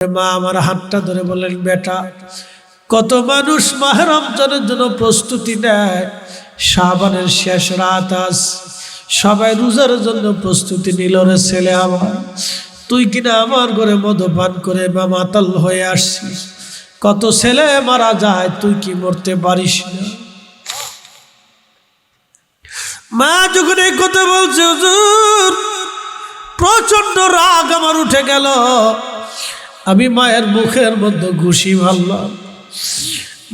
মা আমার হাতটা ধরে বললেন, বেটা, কত মানুষ মাহে রমজানের জন্য প্রস্তুতি নেয়, শাবানের শেষ রাত আজ, সবাই রোজার জন্য প্রস্তুতি নিল রে ছেলে আমার, তুই কিনা আমার ঘরে মদ্যপান করে বা মাতাল হয়ে আসছিস। কত ছেলে মারা যায়, তুই কি মরতে পারিস না? মা যখন এই কথা বলছে, হুজুর প্রচন্ড রাগ আমার উঠে গেল। আমি মায়ের মুখের মধ্যে ঘুষি মারলাম,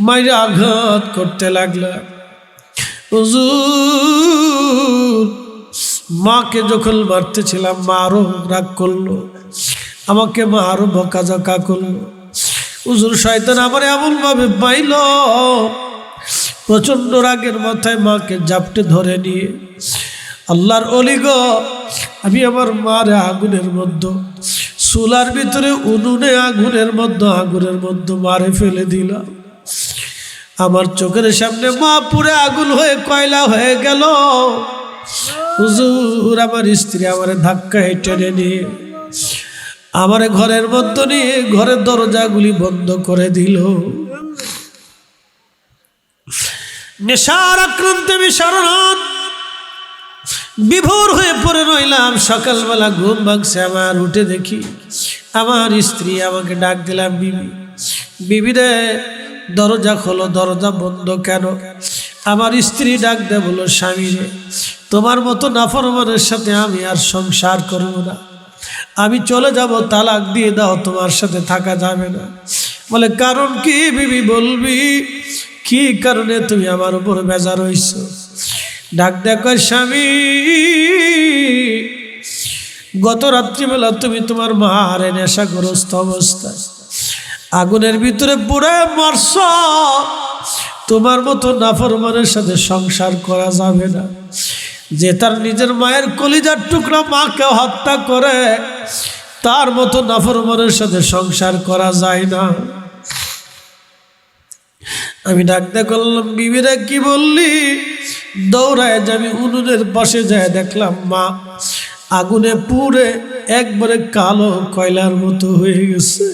মায়ের আঘাত করতে লাগলাম। হুজুর মাকে যখন মারতেছিলাম, মা আরো রাগ করলো, আমাকে মা আরো বকাঝকা করলো। হুজুর শয়তান আমার এমন ভাবে পাইল, প্রচন্ড রাগের মাথায় মাকে জাপটে ধরে নিয়ে, আল্লাহর ওলি গো, আমি আমার মার আগুনের মধ্যে, চুলার ভিতরে উনুনে আগুনের মধ্যে মারে ফেলে দিলাম। আমার চোখের সামনে মা পুরে আগুন হয়ে কয়লা হয়ে গেল। হুজুর আমার স্ত্রী আমার ধাক্কায় টেনে নিয়ে আমার ঘরের মধ্যে নিয়ে ঘরের দরজাগুলি বন্ধ করে দিল। নেশার আক্রান্তে বিশরণ বিভোর হয়ে পড়ে রইলাম। সকালবেলা ঘুম ভাঙছে আমার, উঠে দেখি আমার স্ত্রী আমাকে ডাক দিলাম, বিবি, বিবি রে দরজা খোলো, দরজা বন্ধ কেন? আমার স্ত্রী ডাক দে বলো, স্বামী রে, তোমার মতো নাফরমানের সাথে আমি আর সংসার করব না, আমি চলে যাব, তালাক দিয়ে দাও, তোমার সাথে থাকা যাবে না। বলে কারণ কি বিবি, বলবি কি কারণে তুমি আমার উপর বেজার হইছ? ডাক দেখো, স্বামী গত রাত্রিবেলা তুমি তোমার মারে নেশাগ্রস্ত অবস্থায় আগুনের ভিতরে পুড়ে মারছ, তোমার মতো নাফরমানের সাথে সংসার করা যাবে না। যে তার নিজের মায়ের কলিজার টুকরা মাকে হত্যা করে, তার মতো নাফরমানের সাথে সংসার করা যায় না। আমি ডাকতে করলাম, বিবিরা কি বললি? দৌড়ায় যে আমি উনুনের পাশে যায় দেখলাম মা আগুনে পুড়ে একবারে কালো কয়লার মতো হয়ে গেছে।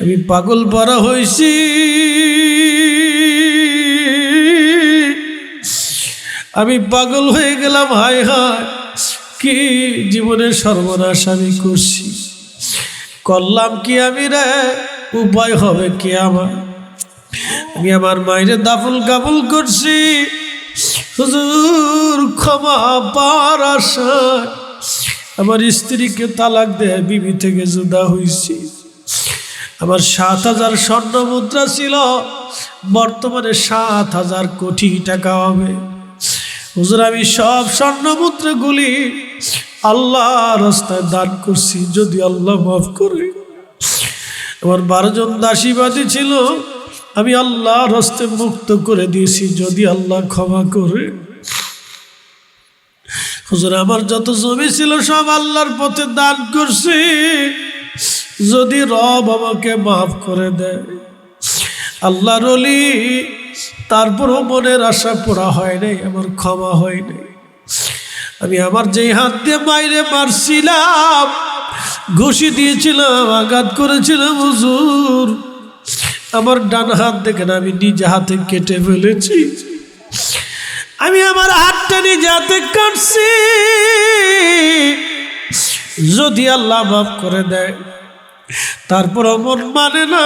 আমি পাগল পারা হয়েছি, আমি পাগল হয়ে গেলাম। হায় হায়, কি জীবনের সর্বনাশ আমি করছি, করলাম কি আমি রে? উপায় হবে কি আমার? আমি আমার মায়ের দাফল কাবুল করছি। হুজুর ক্ষমা পাওয়ার আশায় আমার স্ত্রীকে তালাক দেয় বিবি থেকে জুদা হয়েছি। আমার 7,000 স্বর্ণ মুদ্রা ছিল, বর্তমানে 7,000 কোটি টাকা হবে। হুজুর আমি সব স্বর্ণ মুদ্রাগুলি আল্লাহর রাস্তায় দান করছি, যদি আল্লাহ মাফ করে। আমার 12 জন দাসীবাদী ছিল, আমি আল্লাহর রাস্তায় মুক্ত করে দিয়েছি, যদি আল্লাহ ক্ষমা করে। হুজুর আমার যত জমি ছিল সব আল্লাহর পথে দান করছি, যদি রব আমাকে মাফ করে দেয়। আল্লাহর ওলি, তারপরও মনের আশা পুরা হয় নাই, আমার ক্ষমা হয় নাই। আমি আমার যেই হাত দিয়ে বাইরে মারছিলাম, ঘুষি দিয়েছিলাম, আঘাত করেছিলাম, হুজুর আমার ডান হাত দেখেন আমি নিজে হাতে কেটে ফেলেছি। আমি আমার হাতটা নিজে হাতে কাটছি, যদি আল্লাহ মাফ করে দেয়। তারপর মন মানে না,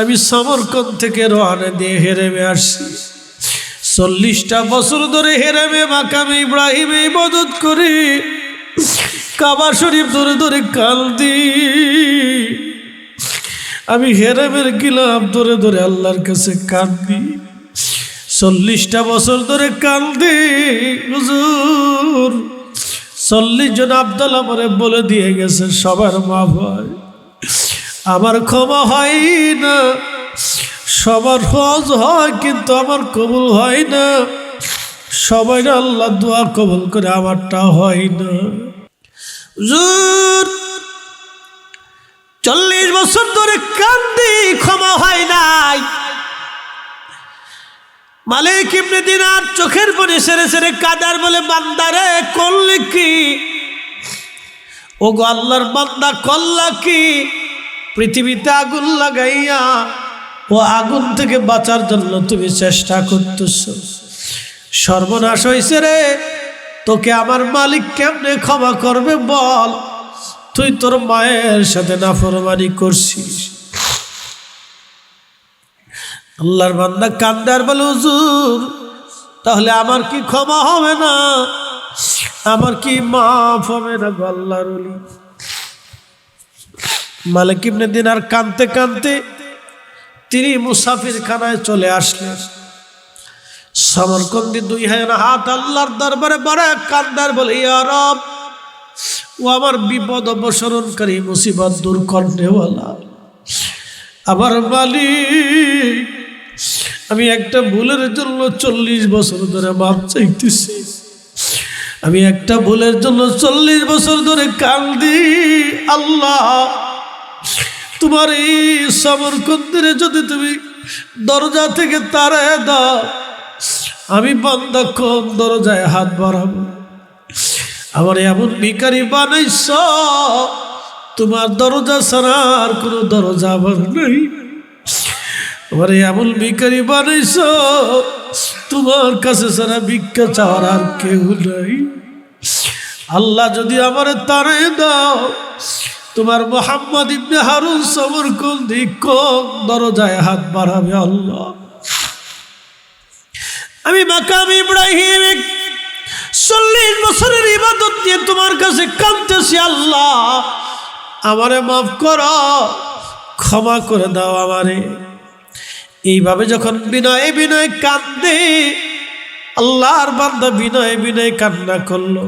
আমি সমরকন্দ থেকে রওনা দিয়ে হেরেমে আসছি। 40টা বছর ধরে হেরেমে মাকামে ইব্রাহিমে ইবাদত করি, কাবা শরীফ ধরে ধরে কান্দি। আমি হেরেমের গিলাফ ধরে ধরে আল্লাহর কাছে কান্দি, 40টা বছর ধরে কান্দি। হুজুর 40 জন আব্দুল আমারে বলে দিয়ে গেছে সবার মাফ হয়, আমার ক্ষমা হয় না। সবার হজ হয় কিন্তু আমার কবুল হয় না। সবাই আল্লাহ দোয়া কবুল করে, আমারটা হয় না। হুজুর 40 বছর ধরে কান্দি, ক্ষমা হয় নাই। মালিক ইবনে দিনার চোখের পানি সেরে সেরে কাদার, বলে বান্দারে করলি কি? ও গো আল্লাহর বান্দা করলা কি? পৃথিবীতে আগুন লাগাইয়া ও আগুন থেকে বাঁচার জন্য তুমি চেষ্টা করতেছ। সর্বনাশ হয়েছে রে, তোকে আমার মালিক কেমনে ক্ষমা করবে বল? তুই তোর মায়ের সাথে নাফরমানি করছিস। আল্লাহর বান্দা কান্দার বলে, হুজুর তাহলে আমার কি ক্ষমা হবে না? আমার কি মাফ হবে না গো আল্লাহর ওলি? মালিক ইবনে দিনার কাঁদতে কাঁদতে তিনি মুসাফির খানায় চলে আসলেন। সমরকন্দি দুই হাত আল্লাহর দরবারে বড় কান্দার বলে, ইয়া রব, ও আমার বিপদ অপসরণকারী, মুসিবত দূর করনেওয়ালা আমার মালিক, আমি একটা ভুলের জন্য 40 বছর ধরে মাপ চাইতেছি। আমি একটা ভুলের জন্য 40 বছর ধরে কান্দি। আল্লাহ, তোমার এই সমরকন্দিরে যদি তুমি দরজা থেকে তাড়ায় দাও, আমি বান্দা কোন দরজায় হাত বাড়াবো? আমার এমন ভিখারি বানাইছ, তোমার দরজা ছাড়া আর কোনো দরজা আমার নেই। আমার এমন ভিখারি বানাইছ, তোমার কাছে ছাড়া ভিক্ষা চাওয়ার আর কেউ নাই। আল্লাহ, যদি আমার তাড়ায় দাও, তোমার মুহাম্মদ ইবনে হারুন সমরকন্দি কোন দরজায় হাত বাড়াবে? আল্লাহ, আমি মাকাম ইব্রাহিম 40 বছরের ইবাদত নিয়ে তোমার কাছে কাঁদতেছি। আল্লাহ, আমারে মাফ করো, ক্ষমা করে দাও আমারে। এইভাবে যখন বিনয়ে বিনয়ে কাঁদে, আল্লাহর বান্দা বিনয়ে বিনয়ে কান্না করলো।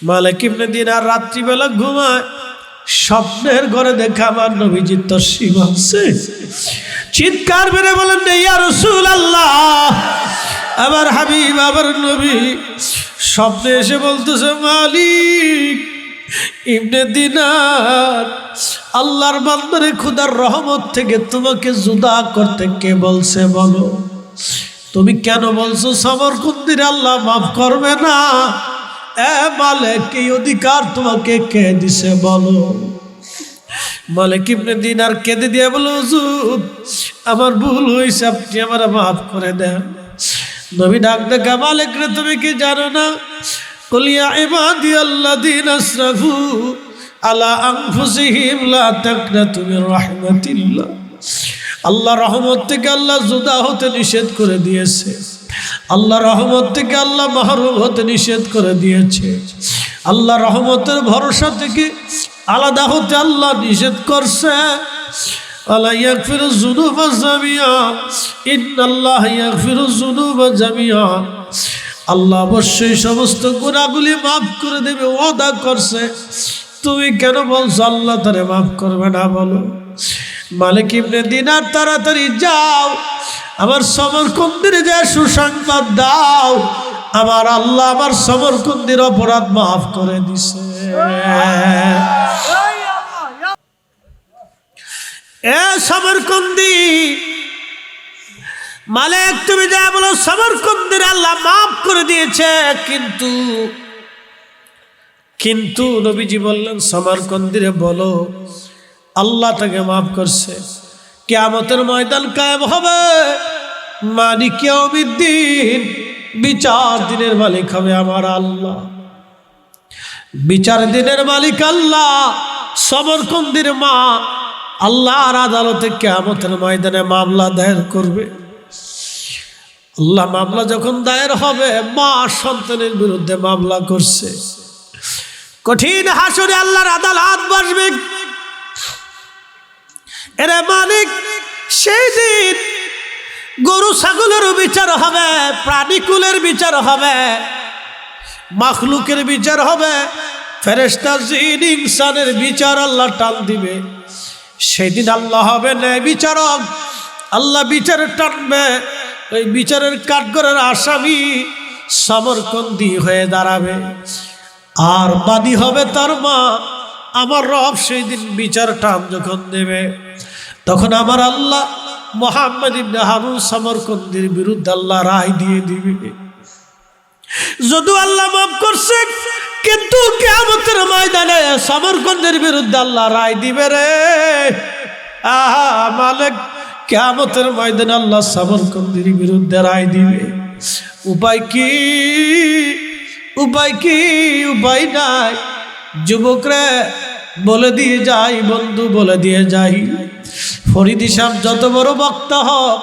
মালিক ইবনে দিনার রাত্রিবেলা ঘুমায়, স্বপ্নের ঘরে দেখে আমার নবীজি তসবিহ আছে। চিৎকার মেরে বলেন, ইয়া রাসূলুল্লাহ, আমার হাবিব, আমার নবী স্বপ্নে এসে বলতেছে, মালিক ইবনে দিনার, আল্লাহর বান্দারে খোদার রহমত থেকে তোমাকে জুদা করতে কে বলছে বলো? তুমি কেন বলছো সমরকন্দির আল্লাহ মাফ করবে না? এ মালিক, এই অধিকার তোমাকে কে দিছে বলো? মালিক ইবনে দিনার কেঁদে দিয়ে বলো, হুজুর আমার ভুল হয়েছে, আপনি আমার মাফ করে দেন। নবী ডাক দেখা, মালিক রে, তুমি কি জানো না? কুল ইয়া ইবাদিয়াল্লাযীনা আসরাফু আলা আনফুসিহিম লা তাকনাতু মির রাহমাতিল্লাহ। আল্লাহ রহমত থেকে আল্লাহ জুদা হতে নিষেধ করে দিয়েছে। আল্লাহ রহমত থেকে আল্লাহ মাহরুম হতে নিষেধ করে দিয়েছে। আল্লাহ রহমতের ভরসা থেকে আলাদা হতে আল্লাহ নিষেধ করছে। আলা ইয়াগফিরু যুনুবা জামিয়া, ইন্নাল্লাহ ইয়াগফিরু যুনুবা জামিয়া। আল্লাহ অবশ্যই সমস্ত গুনাহগুলি মাফ করে দেবে, ওয়াদা করছে। তুমি কেন বলছো আল্লাহ তারে মাফ করবে না বলো? মালিক ইবনে দিনার, তাড়াতাড়ি যাও, আমার সমরকন্দিরে যা সুসংবাদ দাও, আমার আল্লাহ আমার সমরকন্দির অপরাধ মাফ করে দিছে। এ সমরকন্দি মালিক, তুমি যা বলো সমরকন্দির আল্লাহ মাফ করে দিয়েছে, কিন্তু নবীজি বললেন, সমরকন্দিরে বলো আল্লাহ তাকে মাফ করছে। কিয়ামতের ময়দান কায়েম হবে, মালিক ইয়াউমিদ্দিন, বিচার দিনের মালিক হবে আমার আল্লাহ। বিচার দিনের মালিক আল্লাহ। সমরকন্দির মা আল্লাহর আদালতে কিয়ামতের ময়দানে মামলা দায়ের করবে। আল্লাহ মামলা যখন দায়ের হবে, মা সন্তানের বিরুদ্ধে মামলা করছে, কঠিন হাসরে আল্লাহর আদালত বসবে। এরে মালিক, সেই দিন গরু ছাগলেরও বিচার হবে, প্রাণীকুলের বিচার হবে, মাখলুকের বিচার হবে, ফেরেশতা জিন ইনসানের বিচার আল্লাহ টান দিবে। সেদিন আল্লাহ হবে ন্যায় বিচারক। আল্লাহ বিচার টানবে, ওই বিচারের কাঠগড়ের আসামি সমরকন্দি হয়ে দাঁড়াবে, আর বাদী হবে তার মা। আমার রব সেই দিন বিচার টান যখন দেবে, তখন আমার আল্লাহ মুহাম্মদ ইবনে হারুন সমরকন্দির বিরুদ্ধে আল্লাহ রায় দিয়ে দিবে। যদিও আল্লাহ মাফ করছে, কিন্তু কিয়ামতের ময়দানে সমরকন্দির বিরুদ্ধে আল্লাহ রায় দিবে রে। মালিক কিয়ামতের ময়দানে আল্লাহ সামরকন্দির বিরুদ্ধে রায় দিবে। উপায় কি? উপায় কি? উপায় নাই। যুবকরা বলে দিয়ে যাই, বন্ধু বলে দিয়ে যাই, ফরিদি সাহেব যত বড় বক্তা হোক,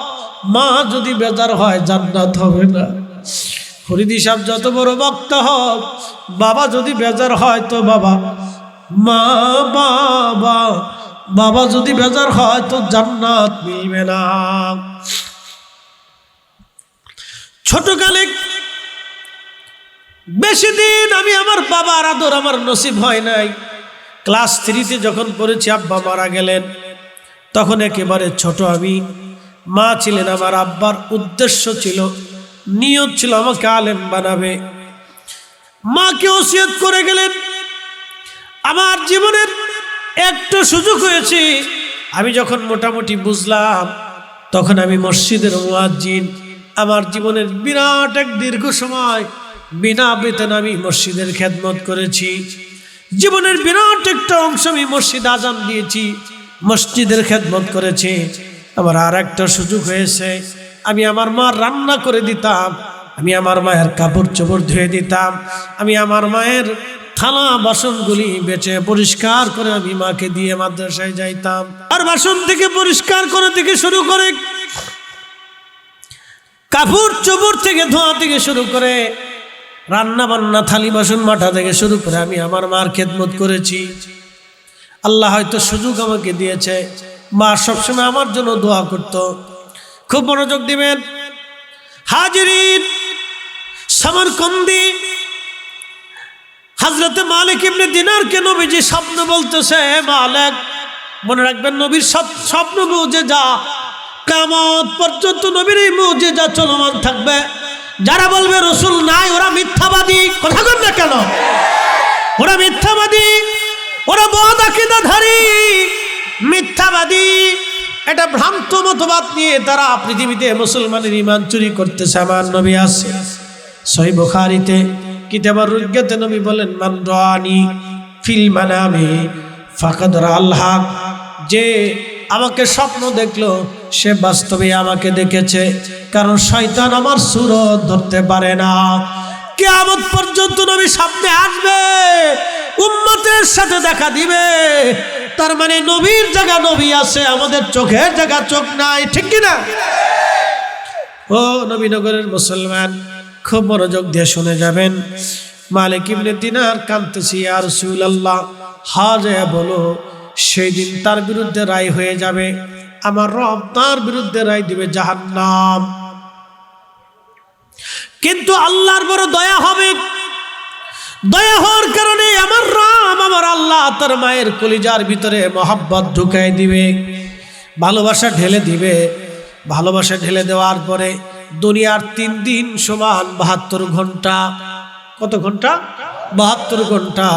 মা যদি বেজার হয় জান্নাত হবে না। ফরিদি সাহেব যত বড় বক্তা হোক, বাবা যদি বেজার হয় তো বাবা, মা বাবা বাবা যদি বেজার হয় তো জান্নাত মিলবে না। ছোটকালে বেশি দিন আমি আমার বাবার আদর আমার নসিব হয় নাই। ক্লাস 3-তে যখন পড়েছি আব্বা মারা গেলেন, তখন একেবারে ছোট আমি। মা ছিলেন আমার আব্বার উদ্দেশ্য ছিল, নিয়ত ছিল আমাকে আলেম বানাবে। মাকে ওসিয়ত করে গেলেন। আমার জীবনের একটা সুযোগ হয়েছে, আমি যখন মোটামুটি বুঝলাম তখন আমি মসজিদের মুয়াজ্জিন। আমার জীবনের বিরাট এক দীর্ঘ সময় বিনা বেতন আমি মসজিদের খেদমত করেছি। জীবনের বিরাট একটা অংশ আমি মসজিদ আজান দিয়েছি, মসজিদের খেদমত করেছি। আমার আর একটা সুযোগ হয়েছে, আমি আমার মা রান্না করে দিতাম, আমি আমার মায়ের কাপড় চোপড় ধুয়ে দিতাম, আমি আমার মায়ের থালা বাসনগুলি বেচে পরিষ্কার করে আমি মাকে দিয়ে মাদ্রাসায় যাইতাম। আর বাসন থেকে পরিষ্কার করে থেকে শুরু করে, কাপড় চোপড় থেকে ধোয়া থেকে শুরু করে, রান্না বান্না থালি বাসন মাঠা থেকে শুরু করে আমি আমার মার খেদমত করেছি। আল্লাহ হয়তো সুযোগ আমাকে দিয়েছে। মা সবসময় আমার জন্য দোয়া করত। খুব মনোযোগ দিবেন হাজিরিন, সামরকন্দি হযরত মালিক ইবনে দিনারকে নবীজি স্বপ্ন বলতেছে, মালিক মনে রাখবেন নবীর স্বপ্ন মুজিজা কিয়ামত পর্যন্ত নবীর এই মুজিজা চলমান থাকবে। যারা বলবে রাসূল নাই ওরা মিথ্যাবাদী। কথা বলেন না কেন? ওরা মিথ্যাবাদী, ওরা বদ আকীদাধারী মিথ্যাবাদী। এটা ভ্রান্ত মতবাদ নিয়ে তারা পৃথিবীতে মুসলমানের ঈমান চুরি করতেছে। আমার নবী আছে সহিহ বুখারীতে কিতাবুর রুজ্ঞাতে নবী বলেন, মান রানি ফিল মানামি ফাকাদ রাআল হক। যে আমাকে স্বপ্ন দেখলো সে বাস্তবে আমাকে দেখেছে, কারণ শয়তান আমার সুরত ধরতে পারে না। কিয়ামত পর্যন্ত নবী সামনে আসবে, উম্মতের সাথে দেখা দিবে। তার মানে নবীর জায়গা নবী আছে, আমাদের চোখের জায়গা চোখ নাই। ঠিক কিনা? ও নবীনগরের মুসলমান, খুব মনোযোগ দিয়ে শুনে যাবেন। মালিক ইবনে দিনার কাঁদতেছি, ইয়া রাসূলুল্লাহ হাজে বলো, সেই দিন তার বিরুদ্ধে রায় হয়ে যাবে, আমার রব তার বিরুদ্ধে রায় দিবে জাহান্নাম। কিন্তু আল্লাহর বড় দয়া হবে, দয়া হওয়ার কারণে আমার রব আমার আল্লাহ তার মায়ের কলিজার ভিতরে মহব্বত ঢুকাই দিবে, ভালোবাসা ঢেলে দিবে। ভালোবাসা ঢেলে দেওয়ার পরে দুনিয়ার 3 দিন সমান 72 ঘন্টা। কত ঘন্টা? 72 ঘন্টা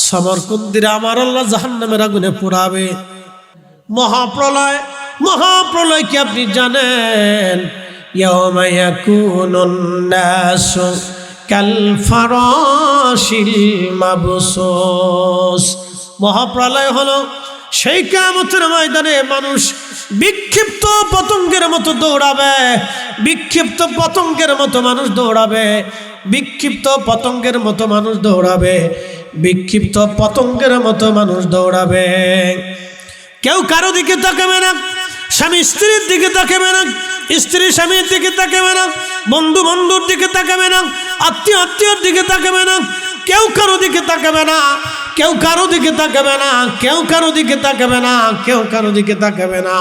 সমরকন্দিরা আমার আল্লাহ জাহান্নামের আগুনে পোড়াবে। মহাপ্রলয়, মহাপ্রলয় কি আপনি জানেন? ইয়াউমা ইয়াকুনুন নাসু কাল ফারাশিল মাবসুস। মহাপ্রলয় হলো সেই কিয়ামতের ময়দানে মানুষ বিক্ষিপ্ত পতঙ্গের মতো দৌড়াবে, বিক্ষিপ্ত পতঙ্গের মতো মানুষ দৌড়াবে, বিক্ষিপ্ত পতঙ্গের মতো মানুষ দৌড়াবে, বিক্ষিপ্ত পতঙ্গের মতো মানুষ দৌড়াবে। কেউ কারো দিকে তাকাবে না, স্বামী স্ত্রীর দিকে তাকাবে না, স্ত্রী স্বামীর দিকে তাকাবে না, বন্ধু বন্ধুর দিকে তাকাবে না, আত্মীয় আত্মীয়র দিকে তাকাবে না, কেউ কারো দিকে তাকাবে না, কেউ কারো দিকে তাকাবে না, কেউ কারো দিকে তাকাবে না, কেউ কারো দিকে তাকাবে না।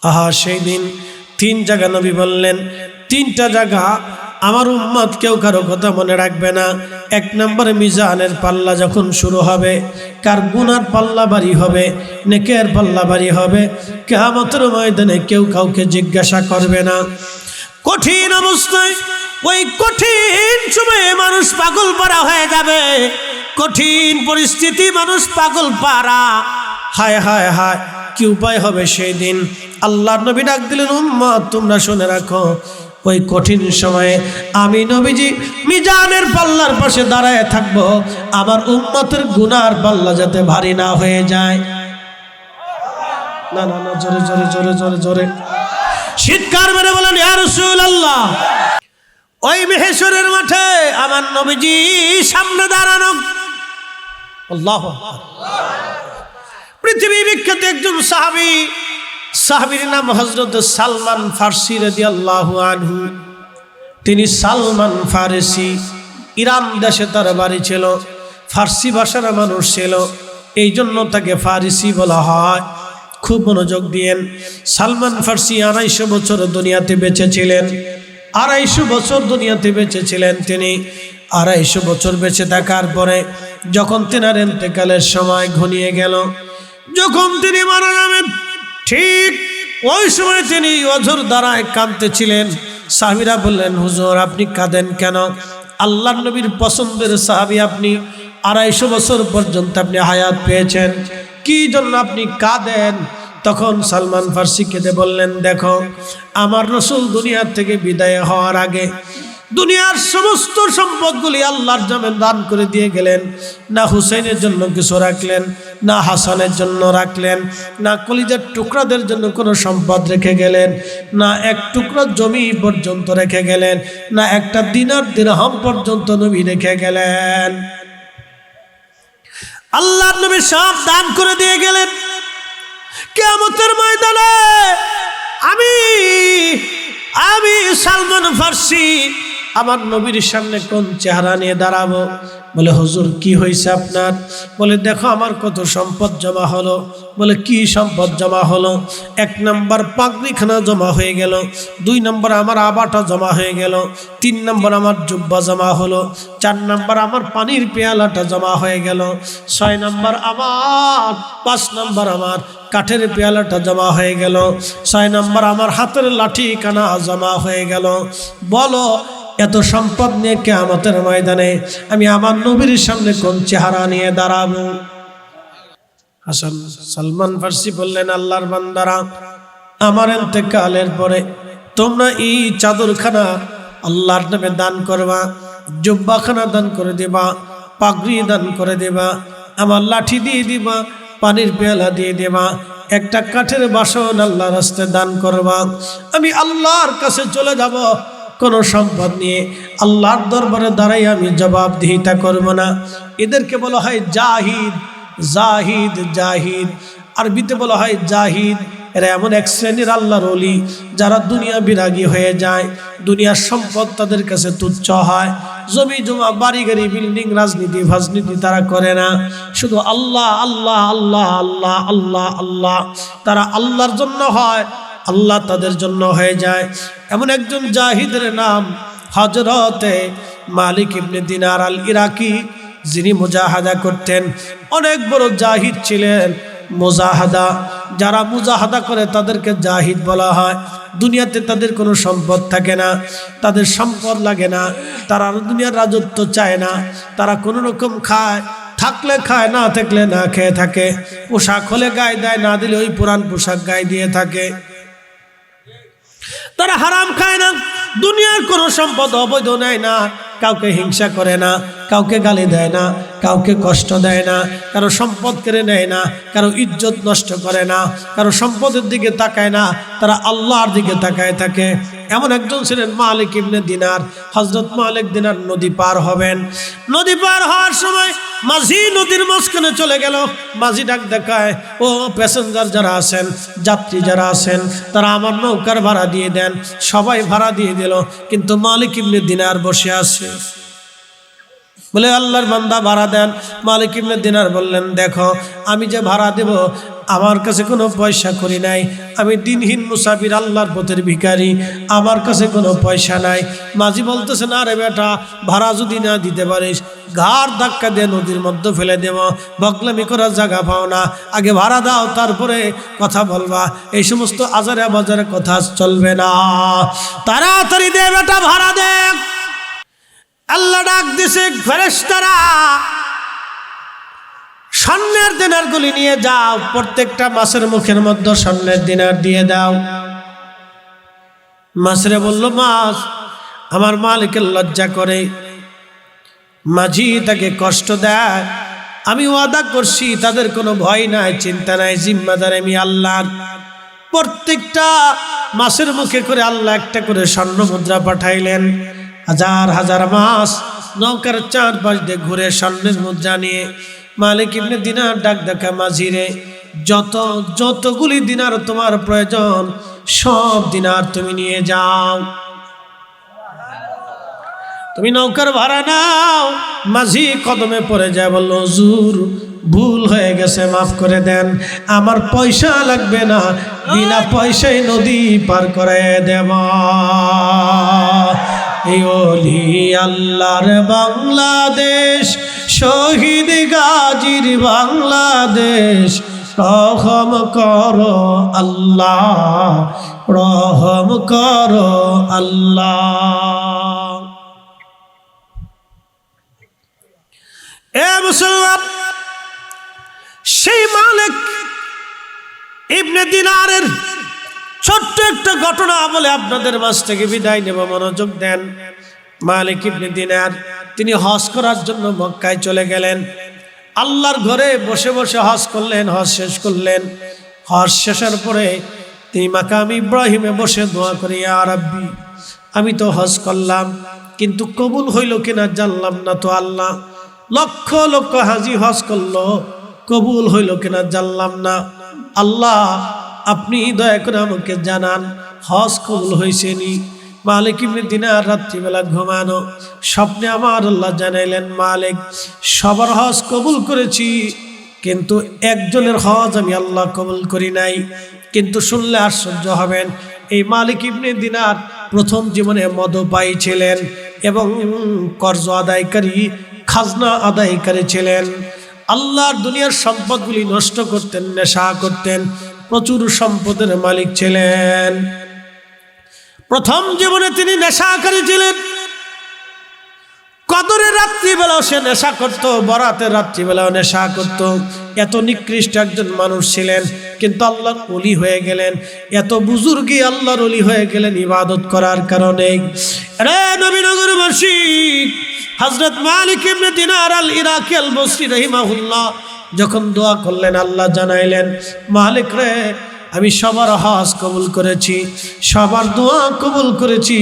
আহা, সেই দিন 3 জায়গা নবী বললেন, 3টা জায়গা আমার উম্মত কেউ কারো কথা মনে রাখবে না। 1 নম্বরে মিজানের পাল্লা যখন শুরু হবে, কার গুনার পাল্লা ভারী হবে, নেকের পাল্লা ভারী হবে। কিয়ামতের ময়দানে কেউ কাউকে জিজ্ঞাসা করবে না। কঠিন অবস্থায়, ওই কঠিন সময়ে মানুষ পাগল পারা হয়ে যাবে। কঠিন পরিস্থিতি, মানুষ পাগল পারা। হায় হায় হায়, কি উপায় হবে সেই দিন? আল্লাহর নবী ডাক দিলেন, উম্মত তোমরা শুনে রাখো, ওই কঠিন সময়ে আমি নবীজি মিজানের পাল্লার পাশে দাঁড়ায় থাকবো, আমার উম্মতের গুনার পাল্লা যাতে ভারী না হয়ে যায়। না না না, জোরে জোরে জোরে জোরে জোরে চিৎকার মেরে বলেন ইয়া রাসূলুল্লাহ। ওই মেহেশ্বরের মাঠে আমার নবীজি সামনে দাঁড়ানো। আল্লাহু আকবার। পৃথিবী বিখ্যাত একজন সাহাবী, সাহাবীর নাম হযরত সালমান ফারসি রাদিয়াল্লাহু আনহু। তিনি সালমান ফারসি, ইরান দেশে তার বাড়ি ছিল, ফার্সি ভাষার মানুষ ছিল, এই জন্য তাকে ফারসি বলা হয়। খুব মনোযোগ দিয়েন, সালমান ফারসি 250 বছর দুনিয়াতে বেঁচে ছিলেন। 250 বছর দুনিয়াতে বেঁচে ছিলেন তিনি। 250 বছর বেঁচে থাকার পরে যখন তেনার ইন্তেকালের সময় ঘনিয়ে গেল, যখন তিনি মারা যাবেন, ঠিক ওই সময় তিনি অঝোর দ্বারায় কাঁদতেছিলেন। সাহাবীরা বললেন, হুজুর আপনি কাঁদেন কেন? আল্লাহর নবীর পছন্দের সাহাবী আপনি, 250 বছর পর্যন্ত আপনি হায়াত পেয়েছেন, কি জন্য আপনি কাঁদেন? তখন সালমান ফারসি কেঁদে বললেন, দেখো আমার রাসূল দুনিয়ার থেকে বিদায় হওয়ার আগে দুনিয়ার সমস্ত সম্পদগুলি আল্লাহর জন্য দান করে দিয়ে গেলেন। না হুসাইনের জন্য কিছু রাখলেন, না হাসানের জন্য রাখলেন, না কলিজার টুকরাদের জন্য কোনো সম্পদ রেখে গেলেন, না এক টুকরা জমি পর্যন্ত রেখে গেলেন, না একটা দিনার দিরহাম পর্যন্ত নবী রেখে গেলেন। আল্লাহর নবী সব দান করে দিয়ে গেলেন। কিয়ামতের ময়দানে আমি সালমান ফারসি আমার নবীর সামনে কোন চেহারা নিয়ে দাঁড়াবো? বলে, হুজুর কি হয়েছে আপনার? বলে, দেখো আমার কত সম্পদ জমা হলো। বলে, কি সম্পদ জমা হলো? 1 নম্বর পাগড়িখানা জমা হয়ে গেল, 2 নম্বর আমার আবাটা জমা হয়ে গেল, 3 নম্বর আমার জুব্বা জমা হলো, 4 নম্বর আমার পানির পেয়ালাটা জমা হয়ে গেল, 6 নম্বর আমার, 5 নম্বর আমার কাঠের পেয়ালাটা জমা হয়ে গেল, 6 নম্বর আমার হাতের লাঠি কানা জমা হয়ে গেল। বলো এত সম্পদ নিয়ে কিয়ামতের ময়দানে আমি আমার নবীর সামনে কোন চেহারা নিয়ে দাঁড়াবো? হাসান সালমান ফারসি বললেন, আল্লাহর বান্দারা, আমার ইন্তেকালের পরে তোমরা এই চাদরখানা আল্লাহর নামে দান করবা, জুব্বাখানা দান করে দেবা, পাগড়ি দান করে দেবা, আমার লাঠি দিয়ে দিবা, পানির পেয়ালা দিয়ে দেবা, একটা কাঠের বাসন আল্লাহর রাস্তায় দান করবা। আমি আল্লাহর কাছে চলে যাব কোনো সম্পদ নিয়ে, আল্লাহর দরবারে দাঁড়াই আমি জবাবদিহিতা করব না। এদেরকে বলা হয় জাহিদ, জাহিদ, জাহিদ। আরবিতে বলা হয় জাহিদ। এরা এমন এক শ্রেণীর আল্লাহর ওলি যারা দুনিয়া বিরাগী হয়ে যায়, দুনিয়ার সম্পদ তাদের কাছে তুচ্ছ হয়। জমি জমা বাড়ি গাড়ি বিল্ডিং রাজনীতি ফাজনীতি তারা করে না, শুধু আল্লাহ আল্লাহ আল্লাহ আল্লাহ আল্লাহ আল্লাহ। তারা আল্লাহর জন্য হয়, আল্লাহ তাদের জন্য হয়ে যায়। এমন একজন জাহিদের নাম হযরতে মালিক ইবনে দিনার আল ইরাকি, যিনি মুজাহাদা করতেন। অনেক বড় জাহিদ ছিলেন। মুজাহাদা, যারা মুজাহাদা করে তাদেরকে জাহিদ বলা হয়। দুনিয়াতে তাদের কোনো সম্পদ থাকে না, তাদের সম্পদ লাগে না, তারা দুনিয়ার রাজত্ব চায় না। তারা কোনো রকম খায়, থাকলে খায়, না থাকলে না খেয়ে থাকে। পোশাক হলে গায়ে দেয়, না দিলে ওই পুরান পোশাক গায়ে দিয়ে থাকে। তারা হারাম খায় না, দুনিয়ার কোনো সম্পদ অবৈধ নেয় না, কাউকে হিংসা করে না, কাউকে গালি দেয় না, কাউকে কষ্ট দেয় না, কারো সম্পদ কেড়ে নেয় না, কারো ইজ্জত নষ্ট করে না, কারো সম্পদের দিকে তাকায় না, তারা আল্লাহর দিকে তাকায় থাকে। এমন একজন ছিলেন মালিক ইবনে দিনার। হযরত মালিক দিনার নদী পার হবেন। নদী পার হওয়ার সময় মাঝি নদীর মাঝখানে চলে গেল। মাঝি ডাক দেখায়, ও প্যাসেঞ্জার যারা আছেন, যাত্রী যারা আছেন, তারা আমার নৌকার ভাড়া দিয়ে দেন। সবাই ভাড়া দিয়ে দিল, কিন্তু মালিক ইবনে দিনার বসে আছে। বলে, আল্লাহর বান্দা ভাড়া দেন। মালিক ইবনে দিনার বললেন, দেখো আমি যে ভাড়া দেব আমার কাছে কোনো পয়সা করি নাই, আমি দিনহীন মুসাফির, আল্লাহর পথের ভিখারি, আমার কাছে কোনো পয়সা নাই। মাঝি বলতেছে, না রে বেটা, ভাড়া যদি না দিতে পারিস ঘাড় ধাক্কা দিয়ে নদীর মধ্যে ফেলে দেব, বকলামি করার জায়গা পাও না, আগে ভাড়া দাও তারপরে কথা বলবা। এই সমস্ত আজারে বাজারে কথা চলবে না, তাড়াতাড়ি দে বেটা, ভাড়া দে। আল্লাহ ডাক দিছে, ফেরেশতারা স্বর্ণের দিনারগুলি নিয়ে যাও, প্রত্যেকটা মাছের মুখের মধ্যে স্বর্ণের দিনার দিয়ে দাও। মাছরে বলল, মাছ আমার মালিকের লজ্জা করে, মাঝি তাকে কষ্ট দেয়, আমি ওয়াদা করছি তাদের কোনো ভয় নাই, চিন্তা নাই, জিম্মাদার আমি আল্লাহ। প্রত্যেকটা মাছের মুখে করে আল্লাহ একটা করে স্বর্ণ মুদ্রা পাঠাইলেন। হাজার হাজার মাছ নৌকার চারপাশ দিয়ে ঘুরে স্বর্ণের মুদ্রা নিয়ে মালিক ইবনে দিনার ডাক দেখা, মাঝিরে যতগুলি দিনার তোমার প্রয়োজন সব দিনার তুমি নিয়ে যাও, তুমি নৌকার ভাড়া নাও। মাঝি কদমে পড়ে যায়, বলল, হুজুর ভুল হয়ে গেছে, মাফ করে দেন, আমার পয়সা লাগবে না, বিনা পয়সায় নদী পার করে দেব। এই ওলি আল্লাহর বাংলাদেশ, শহীদ গাজীর বাংলাদেশ, রহম করো আল্লাহ, রহম করো আল্লাহ। এ মুসলমান, সেই মালিক ইবনে দিনারের ছোট্ট একটা ঘটনা বলে আপনাদের মাঝ থেকে বিদায় নেব, মনোযোগ দেন। মালিক ইবনে দিনার তিনি হজ করার জন্য মক্কায় চলে গেলেন। আল্লাহর ঘরে বসে বসে হজ করলেন, হজ শেষ করলেন। হজ শেষের পরে তিনি মাকাম ইব্রাহিমে বসে দোয়া করে, ইয়া রাব্বি, আমি তো হজ করলাম কিন্তু কবুল হইল কিনা জানলাম না তো আল্লাহ, লক্ষ লক্ষ হাজি হজ করলো, কবুল হইল কিনা জানলাম না, আল্লাহ আপনি দয়া করে আমাকে জানান হজ কবুল হয়েছে নি। মালিক ইবনে দিনার রাত্রিবেলা ঘুমানো, স্বপ্নে আমার আল্লাহ জানাইলেন, মালিক সবার হজ কবুল করেছি কিন্তু একজনের হজ আমি আল্লাহ কবুল করি নাই। কিন্তু শুনলে আশ্চর্য হবেন, এই মালিক ইবনে দিনার প্রথম জীবনে মদপায়ী ছিলেন এবং কর্জ আদায়কারী, খাজনা আদায়কারী ছিলেন। আল্লাহর দুনিয়ার সম্পদগুলি নষ্ট করতেন, নেশা করতেন, প্রচুর সম্পদের মালিক ছিলেন। প্রথম জীবনে তিনি নেশাকারী ছিলেন। কদরের রাত্রিবেলাও সে নেশা করত, বরাতের রাত্রিবেলাও নেশা করত। এত নিকৃষ্ট একজন মানুষ ছিলেন, কিন্তু আল্লাহর ওলি হয়ে গেলেন। এত বুজুর্গি আল্লাহর ওলি হয়ে গেলেন ইবাদত করার কারণে। রে নবীনগরবাসী, হযরত মালিক ইবনে দিনার আল ইরাকি আল বসরি রাহিমাহুল্লাহ যখন দোয়া করলেন, আল্লাহ জানাইলেন, মালিক রে, আমি সবার হজ কবুল করেছি, সবার দোয়া কবুল করেছি,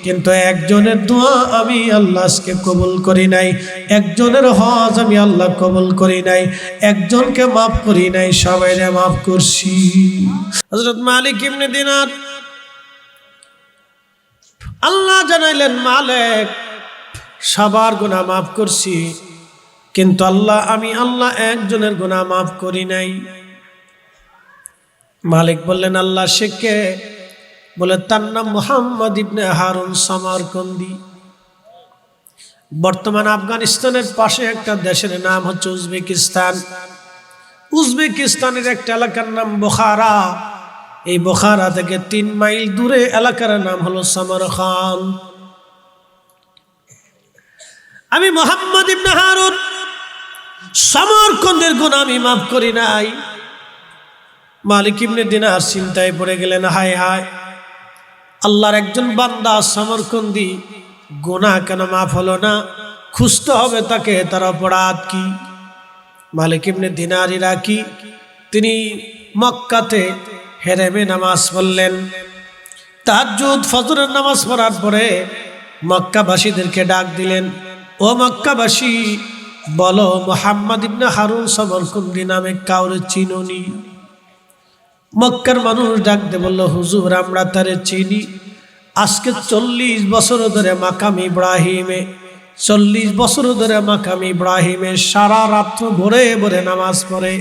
কিন্তু একজনের দোয়া আমি আল্লাহকে কবুল করি নাই, একজনের হজ আমি আল্লাহ কবুল করি নাই, একজনকে মাফ করি নাই, সবাইরে মাফ করছি। হযরত মালিক ইবনে দিনার আল্লাহ জানাইলেন, মালিক সবার গুনাহ মাফ করছি, কিন্তু আমি আল্লাহ একজনের গুনাহ মাফ করি নাই। মালিক বললেন, আল্লাহ সে কে? বলে, তার নাম মুহাম্মদ ইবনে হারুন সামারকন্দি। বর্তমান আফগানিস্তানের পাশে একটা দেশের নাম হচ্ছে উজবেকিস্তান। উজবেকিস্তানের একটা এলাকার নাম বুখারা। এই বুখারা থেকে 3 মাইল দূরে এলাকার নাম হলো সামারখান। আমি মুহাম্মদ ইবনে হারুন সামারকন্দের গুনাহ আমি মাফ করি নাই। মালিক ইবনে দিনার চিন্তায় পড়ে গেলেন, হায় হায়, আল্লাহর একজন বান্দা সামারকন্দি, গুনাহ কেন মাফ হলো না? খুঁজতে হবে তাকে, তার অপরাধ কি। মালিক ইবনে দিনার ইরাকি তিনি মক্কাতে হেরেমে নামাজ পড়লেন। তাহাজ্জুদ ফজরের নামাজ পড়ার পরে মক্কাবাসীদেরকে ডাক দিলেন, ও মক্কাবাসী, বলো মুহাম্মদ ইবনে হারুন সামারকন্দি নামে কাউরে চিনোনি? মক্কার মানুষ ডাক দিয়ে বলল, হুজুর আমরা তারে চিনি, আজকে 40 বছর ধরে মাকাম ইব্রাহিমে 40 বছর ধরে মাকাম ইব্রাহিমে সারা রাত্র ভোরে ভোরে নামাজ পড়ে,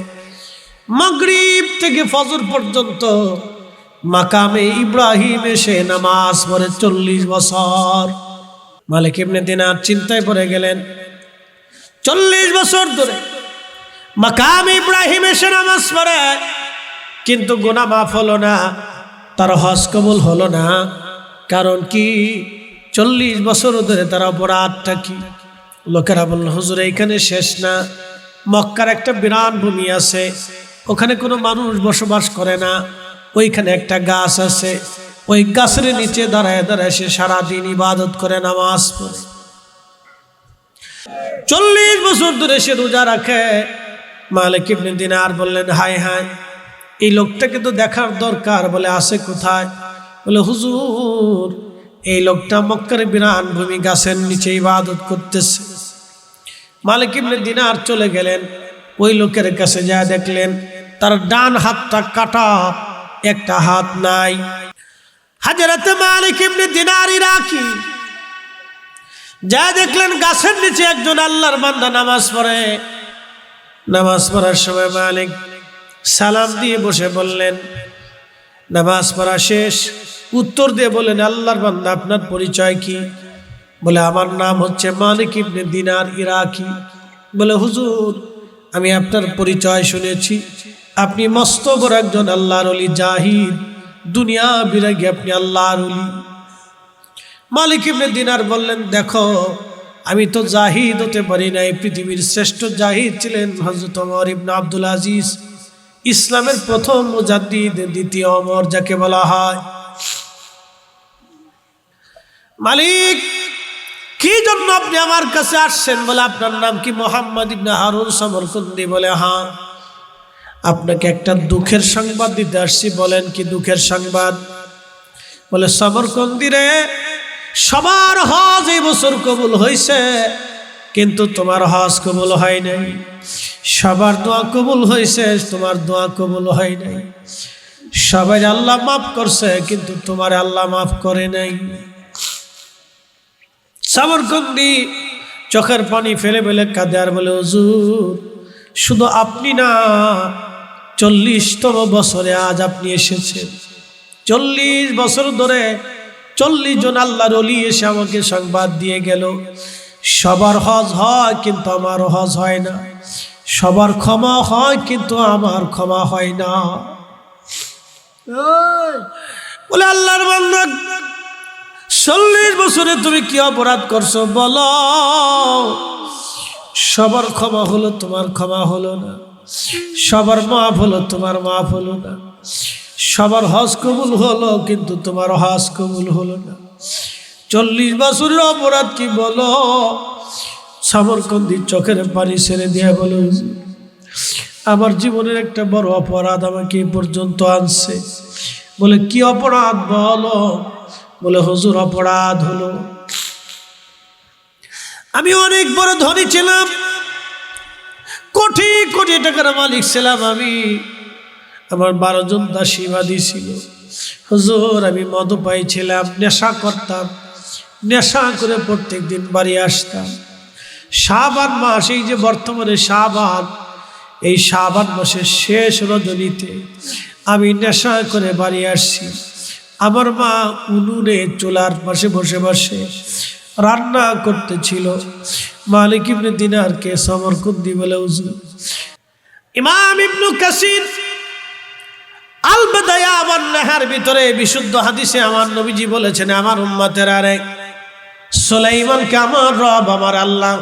মাগরিব থেকে ফজর পর্যন্ত মাকামে ইব্রাহিমে সে নামাজ পড়ে 40 বছর। মালিক ইবনে দিনার চিন্তায় পড়ে গেলেন, 40 বছর ধরে মাকাম ইব্রাহিমে সে নামাজ পড়ে, কিন্তু গুনাহ মাফ হলো না, তার হজ কবুল হলো না। কারণ কি? 40 বছর ধরে তার অপরাধটা কি? লোকেরা বলল, হুজুর এইখানে শেষ না, মক্কার একটা বিরান ভূমি আছে, ওখানে কোনো মানুষ বসবাস করে না, ওইখানে একটা গাছ আছে, ওই গাছের নিচে দাঁড়ায় দাঁড়ায় সে সারাদিন ইবাদত করে, নামাজ পড়ে। 40 বছর ধরে সে রোজা রাখে। মালিক ইবনে দিনার বললেন, হায় হায়, এই লোকটাকে তো দেখার দরকার। বলে আছে কোথায়? বলে হুজুর, এই লোকটা মক্কার বিরান ভূমি গাছের নিচে ইবাদত করতেছে। মালিক ইবনে দিনার চলে গেলেন, ওই লোকের কাছে যা দেখলেন তার ডান হাতটা কাটা, একটা হাত নাই। হযরত মালিক ইবনে দিনার ইরাকি যা দেখলেন গাছের নিচে একজন আল্লাহর বান্দা নামাজ পড়ে। নামাজ পড়ার সময় মালিক সালাম দিয়ে বসে বললেন, নামাজ পড়া শেষ, উত্তর দিয়ে বলেন, আল্লাহর বান্দা আপনার পরিচয় কি? বলে আমার নাম হচ্ছে মালিক ইবনে দিনার ইরাকি। বলে হুজুর, আমি আপনার পরিচয় শুনেছি, আপনি মস্ত বড় একজন আল্লাহর ওলি, জাহিদ, দুনিয়া বিরাগী, আপনি আল্লাহর ওলি। মালিক ইবনে দিনার বললেন, দেখো, আমি তো জাহিদ হতে পারি নাই। পৃথিবীর শ্রেষ্ঠ জাহিদ ছিলেন হযরত ওমর ইবনে আব্দুল আজিজ, ইসলামের প্রথম মুজাদ্দিদ, দ্বিতীয় ওমর যাকে বলা হয়। মালিক, কি জন্য আপনি আমার কাছে আসছেন? বলে আপনার নাম কি? মুহাম্মদ ইবনে হারুন সমরকন্দি। বলে হ্যাঁ, আপনাকে একটা দুঃখের সংবাদ দিতে আসছি। বলেন কি দুঃখের সংবাদ? বলে সমরকন্দি রে, সবার হজ এই বছর কবুল হয়েছে, কিন্তু তোমার হজ কবুল হয় নাই। সবার দোয়া কবুল হয়েছে, তোমার দোয়া কবুল হয় নাই। সবাই আল্লাহ মাফ করছে, কিন্তু তোমার আল্লাহ মাফ করে নাই। সমরকন্দি চোখের পানি ফেলে ফেলে কাঁদে আর বলে, হুজুর, শুধু আপনি না, 40তম বছরে আজ আপনি এসেছেন। 40 বছর ধরে 40 জন আল্লাহর ওলি এসে আমাকে সংবাদ দিয়ে গেল, সবার হজ হয় কিন্তু আমার হজ হয় না, সবার ক্ষমা হয় কিন্তু আমার ক্ষমা হয় না। বলে আল্লাহর বান্দা, 40 বছরে তুমি কি অপরাধ করছো বলো? সবার ক্ষমা হলো, তোমার ক্ষমা হলো না। সবার মাফ হলো, তোমার মাফ হলো না। সবার হজ কবুল হলো, কিন্তু তোমার হজ কবুল হলো না। 40 বছরের অপরাধ কি বলো? সমরকন্দি চোখের পানি ছেড়ে দিয়ে বলে, আমার জীবনের একটা বড় অপরাধ আমাকে এই পর্যন্ত আনছে। বলে কি অপরাধ বলো? বলে হুজুর, অপরাধ হলো আমি অনেক বড় ধনী ছিলাম, কোটি কোটি টাকার মালিক ছিলাম আমি। আমার 12 জন দাসীবাদী ছিল। হুজুর, আমি মদপাই ছিলাম, নেশা করতাম, নেশা করে প্রত্যেক দিন বাড়ি আসতাম। শাবান মাস, এই যে বর্তমানে শাবান, এই শাবান মাসের শেষ রজনীতে আমি নেশা করে বাড়ি আসছি। আমার মা উনুনে চুলার পাশে বসে বসে রান্না করতেছিল। মালিক ইবনে দিনারকে সমরকন্দি বলে, হুজুর, ইমাম ইবনে কাসির আল বিদায়া ওয়ান নিহার ভিতরে বিশুদ্ধ হাদিসে আমার নবীজি বলেছেন, আমার উম্মতেরা রে, সুলাইমানকে আমার রব, আমার আল্লাহ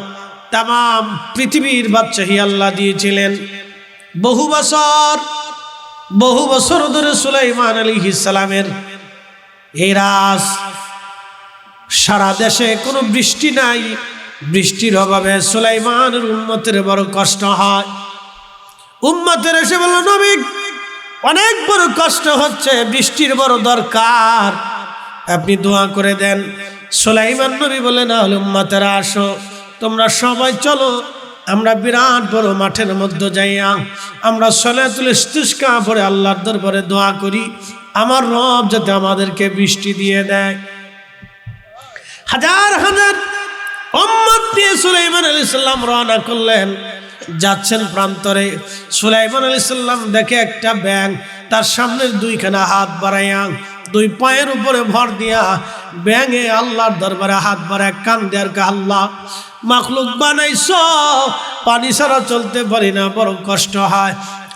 তাম পৃথিবীর বাদশাহী আল্লাহ দিয়েছিলেন। বহু বছর ধরে সুলাইমান আলাইহিস সালামের এই রাজ, সারা দেশে কোনো বৃষ্টি নাই। বৃষ্টির অভাবে সুলাইমানের উম্মতের বড় কষ্ট হয়। উম্মতের এসে বলল, নবী, অনেক বড় কষ্ট হচ্ছে, বৃষ্টির বড় দরকার, আপনি দোয়া করে দেন। সুলাইমান নবী বলে, না হলে উম্মতেরা আসো, তোমরা সবাই চলো, আমরা বিরাট বড় মাঠের মধ্যে যাইয়া আমরা সলাতুল ইস্তিসকা পড়ে আল্লাহর দরবারে দোয়া করি, আমার রব যাতে আমাদেরকে বৃষ্টি দিয়ে দেয়। হাজার হাজার উম্মত নিয়ে সুলাইমান আলাইহিস সালাম রওনা করলেন। যাচ্ছেন প্রান্তরে, সুলাইমান আলাইহিস সালাম দেখে একটা ব্যাঙ তার সামনের 2খানা হাত বাড়াইয়া 2 পায়ের উপরে ভর দিয়া ব্যাঙে আল্লাহর দরবারে হাত বাড়ায় কান্দে আর কে, আল্লাহ, মাখলুক বানাইছো, পানি ছাড়া চলতে পারি না, বড় কষ্ট হয়।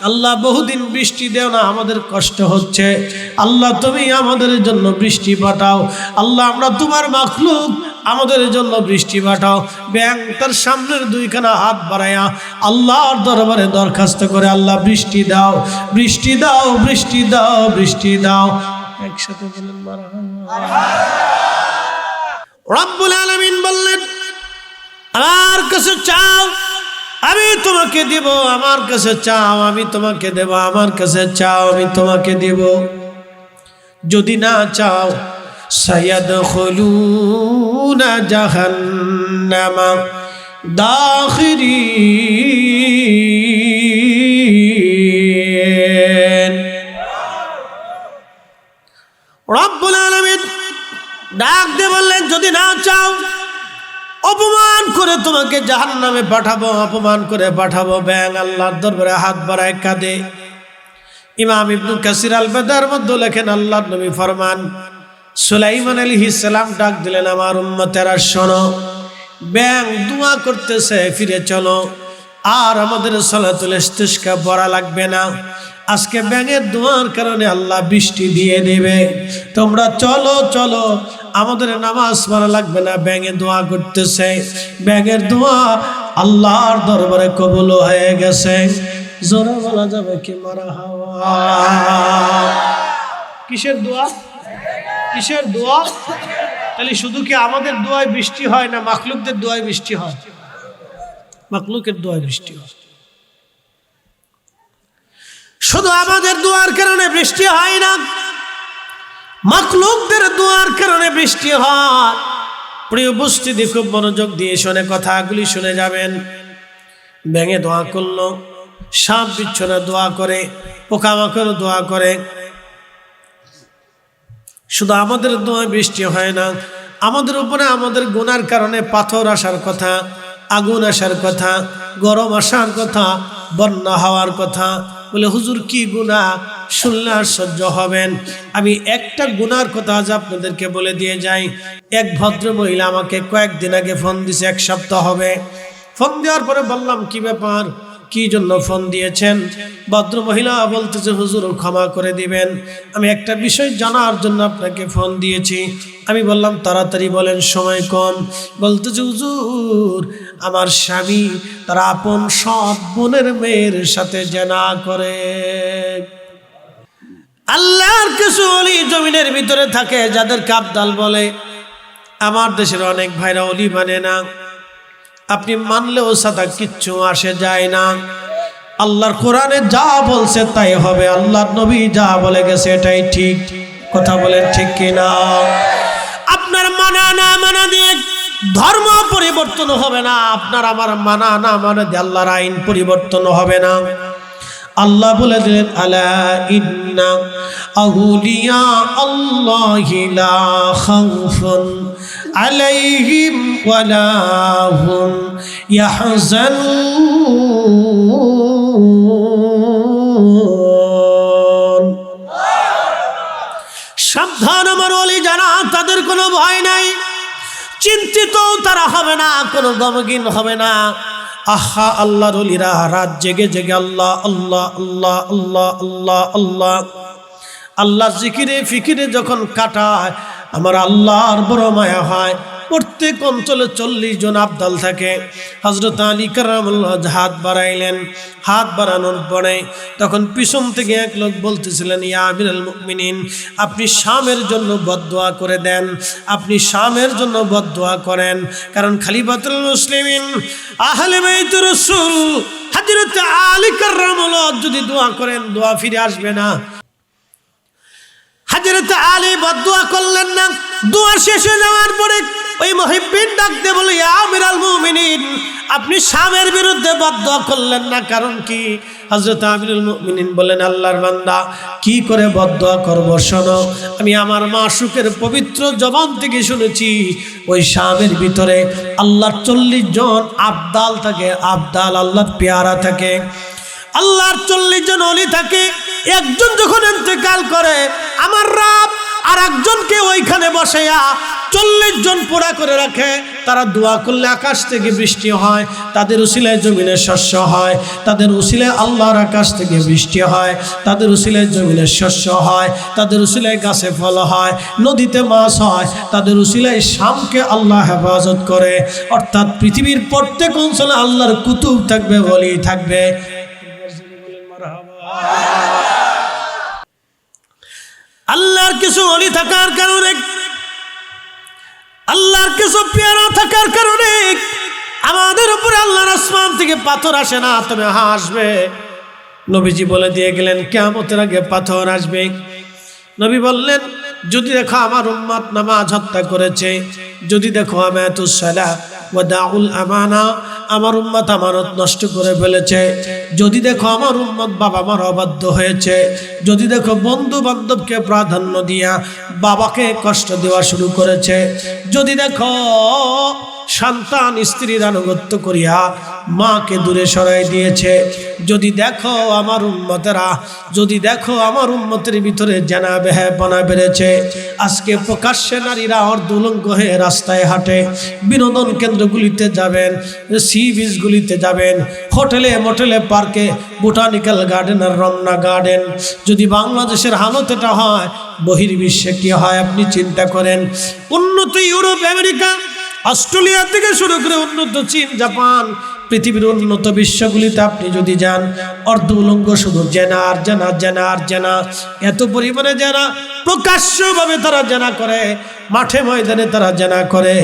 আল্লাহ, বহুদিন বৃষ্টি দেও না, আমাদের কষ্ট হচ্ছে। আল্লাহ, তুমি আমাদের জন্য বৃষ্টি পাঠাও। আল্লাহ, আমরা তোমার মাখলুক, আমাদের জন্য বৃষ্টি পাঠাও। ব্যাঙ তার সামনের 2খানা হাত বাড়াইয়া আল্লাহর দরবারে দরখাস্ত করে, আল্লাহ, বৃষ্টি দাও, বৃষ্টি দাও, বৃষ্টি দাও, বৃষ্টি দাও। একসাথে বলেন মারহাবা। রব্বুল আলামিন বললেন, আমার কাছে চাও আমি তোমাকে দেব, আমার কাছে চাও আমি তোমাকে দেব, আমার কাছে চাও আমি তোমাকে দেব। যদি না চাও সায়াদখুলুনা জাহান্নামা দাখিরিন। রব্বুল আলামিন ডাক দিয়ে বললেন, যদি না চাও অপমান করে তোমাকে জাহান্নামে পাঠাবো, অপমান করে পাঠাবো। ব্যাং আল্লাহর দরবারে হাত বাড়ায় কাঁদে। ইমাম ইবনে কাসির আল বাদার মধ্যে লেখেন, আল্লাহর নবী ফরমান, সুলাইমান আলাইহিস সালাম ডাক দিলেন, আমার উম্মতেরা শোনো, ব্যাং দোয়া করতেছে, ফিরে চলো, আর আমাদের সালাতুল ইস্তিসকা পড়া লাগবে না। আজকে ব্যাঙের দোয়ার কারণে আল্লাহ বৃষ্টি দিয়ে দেবে, তোমরা চলো চলো, আমাদের নামাজ পড়া লাগবে না। ব্যাঙে দোয়া করতেছে, ব্যাঙের দোয়া আল্লাহর দরবারে কবুল হয়ে গেছে। জোরে বলা যাবে কি মারহাবা। কিসের দোয়া? কিসের দোয়া? তাহলে শুধু কি আমাদের দোয়ায় বৃষ্টি হয় না মাখলুকদের দোয়ায় বৃষ্টি হয়? মাখলুকের দোয়ায় বৃষ্টি হয়। শুধু আমাদের দোয়ার কারণে বৃষ্টি হয় না, মাখলুকদের দোয়ার কারণে বৃষ্টি হয়। প্রিয় উপস্থিতি, খুব মনোযোগ দিয়ে শুনে কথাগুলি শুনে যাবেন। ব্যাঙে দোয়া করলো, সাপ বিচ্ছুরা দোয়া করে, পোকামাকড় দোয়া করে। শুধু আমাদের দোয়া বৃষ্টি হয় না, আমাদের উপরে আমাদের গুনার কারণে পাথর আসার কথা, আগুন আসার কথা, গরম আসার কথা, বন্যা হওয়ার কথা। বলে হুজুর কি গুনাহ? শুনলে আর সহ্য হবেন। আমি একটা গুনার কথা আজ আপনাদেরকে বলে দিয়ে যাই। এক ভদ্র মহিলা আমাকে কয়েকদিন আগে ফোন দিয়েছে, এক সপ্তাহ হবে। ফোন দেওয়ার পরে বললাম, কি ব্যাপার, কি জন্য ফোন দিয়েছেন? ভদ্র মহিলা বলতেছে, হুজুর ক্ষমা করে দিবেন, আমি একটা বিষয় জানার জন্য আপনাকে ফোন দিয়েছি। আমি বললাম, তাড়াতাড়ি বলেন, সময় কম। বলতেছে, হুজুর আমার স্বামী তার আপন সৎ বোনের মেয়ের সাথে জেনা করে। আল্লাহর কিছু ওলি জমিনের ভিতরে থাকে যাদেরকে আবদাল বলে। আমার দেশের অনেক ভাইরা ওলি মানে না, আপনি মানলেও সাদা কিচ্ছু আসে যায় না। আল্লাহর কোরআনে যা বলছে তাই হবে, আল্লাহর নবী যা বলে গেছে এটাই ঠিক। কথা বলেন ঠিক কিনা? আপনার মানা না মানা দিয়ে ধর্ম পরিবর্তন হবে না, আপনার আমার মানা না মানা দিয়ে আল্লাহর আইন পরিবর্তন হবে না। আল্লাহ বলে দিলেন, আলা ইন্না আউলিয়া আল্লাহি লা খাউফুন আলাইহিম ওয়ালা হুম ইয়াহজানুন। সাবধান আমার ওলি জানা, তাদের কোনো ভয় নাই, চিন্তিত তারা হবে না, কোনো গমগিন হবে না। আহা আল্লাহর ওলিরা রাত জেগে জেগে আল্লাহ আল্লাহ আল্লাহ আল্লাহ আল্লাহ আল্লাহ আল্লাহ জিকিরে ফিকিরে যখন কাটায়, আমার আল্লাহর বড় মায়া হয়। প্রত্যেক অঞ্চলে 40 জন আবদাল থাকে। হযরত আলী কারামাল্লাহ হাত বাড়াইলেন, হাত বাড়ানোর পরে তখন পিছন থেকে এক লোক বলতেছিলেন, ইয়া আমিরুল মুমিনিন, আপনি শামের জন্য বদদোয়া করে দেন, আপনি শামের জন্য বদদোয়া করেন, কারণ খলিফাতুল মুসলিমিন আহলে বাইত রাসূল হযরত আলী কারামাল্লাহ যদি দোয়া করেন, দোয়া ফিরে আসবে না। হযরত আলী বদদোয়া করলেন না। দোয়া শেষ হয়ে যাওয়ার পরে ওই মুহিব্বিন ডাকতে বলে, ইয়া আমিরুল মুমিনিন, আপনি শামের বিরুদ্ধে বদদোয়া করলেন না, কারণ কি? হযরত আমিরুল মুমিনিন বলেন, আল্লাহর বান্দা কি করে বদদোয়া করব? শোনো, আমি আমার মাশুকের পবিত্র জবান থেকে শুনেছি, ওই শামের ভিতরে আল্লাহর 40 জন আবদাল থাকে। আবদাল আল্লাহর পেয়ারা থাকে, আল্লাহর 40 জন ওলি থাকে। একজন যখন ইন্তেকাল করে, আমার রব আর একজনকে ওইখানে বসাইয়া 40 জন পোড়া করে রাখে। তারা দোয়া করলে আকাশ থেকে বৃষ্টি হয়, তাদের উসিলায় জমিনে শস্য হয়, তাদের উসিলায় আল্লাহর আকাশ থেকে বৃষ্টি হয়, তাদের উসিলায় জমিনে শস্য হয়, তাদের উসিলায় গাছে ফল হয়, নদীতে মাছ হয়, তাদের উসিলায় শামকে আল্লাহ হেফাজত করে। অর্থাৎ পৃথিবীর প্রত্যেক অঞ্চলে আল্লাহর কুতুব থাকবে, ওলি থাকবে। আল্লাহর কিছু ওলি থাকার কারণে, আল্লাহর কিছু পেয়ারা থাকার কারণে আমাদের উপরে আল্লাহর আসমান থেকে পাথর আসে না, তবে হাসবে। নবীজি বলে দিয়ে গেলেন কিয়ামতের আগে পাথর আসবে। নবী বললেন যদি দেখো আমার উম্মত নামাজ হত্যা করেছে, যদি দেখো আমাতুস সালাহ ওয়া দাউল আমানা, আমার উম্মত আমানত নষ্ট করে ফেলেছে, যদি দেখো আমার উম্মত বাবা মার অবাধ্য হয়েছে, যদি দেখো বন্ধু বান্ধবকে প্রাধান্য দিয়া বাবাকে কষ্ট দেওয়া শুরু করেছে, যদি দেখো সন্তান স্ত্রীর আনুগত্য করিয়া মাকে দূরে সরাই দিয়েছে, যদি দেখো আমার উম্মতেরা, যদি দেখো আমার উম্মতের ভিতরে জানা বেহায়াপনা বেড়েছে, আজকে প্রকাশ্যে নারীরা অর্ধউলঙ্গ হয়ে রাস্তায় হাঁটে, বিনোদন কেন্দ্রগুলিতে যাবেন, সি বিচগুলিতে যাবেন, হোটেলে মোটেলে পার্কে, বোটানিক্যাল গার্ডেন আর রমনা গার্ডেন, যদি বাংলাদেশের হালত এটা হয় বহির্বিশ্বে কি হয় আপনি চিন্তা করেন। উন্নত ইউরোপ, আমেরিকা, অস্ট্রেলিয়া থেকে শুরু করে উন্নত চীন, জাপান, পৃথিবীর উন্নত বিশ্বগুলিতে আপনি যদি যান, অর্ধ উলঙ্গ শুধু জেনা আর জেনা, জেনা আর জেনা, এত পরিমাণে জেনা, প্রকাশ্যভাবে তারা জেনা করে, মাঠে ময়দানে তারা জেনা করে।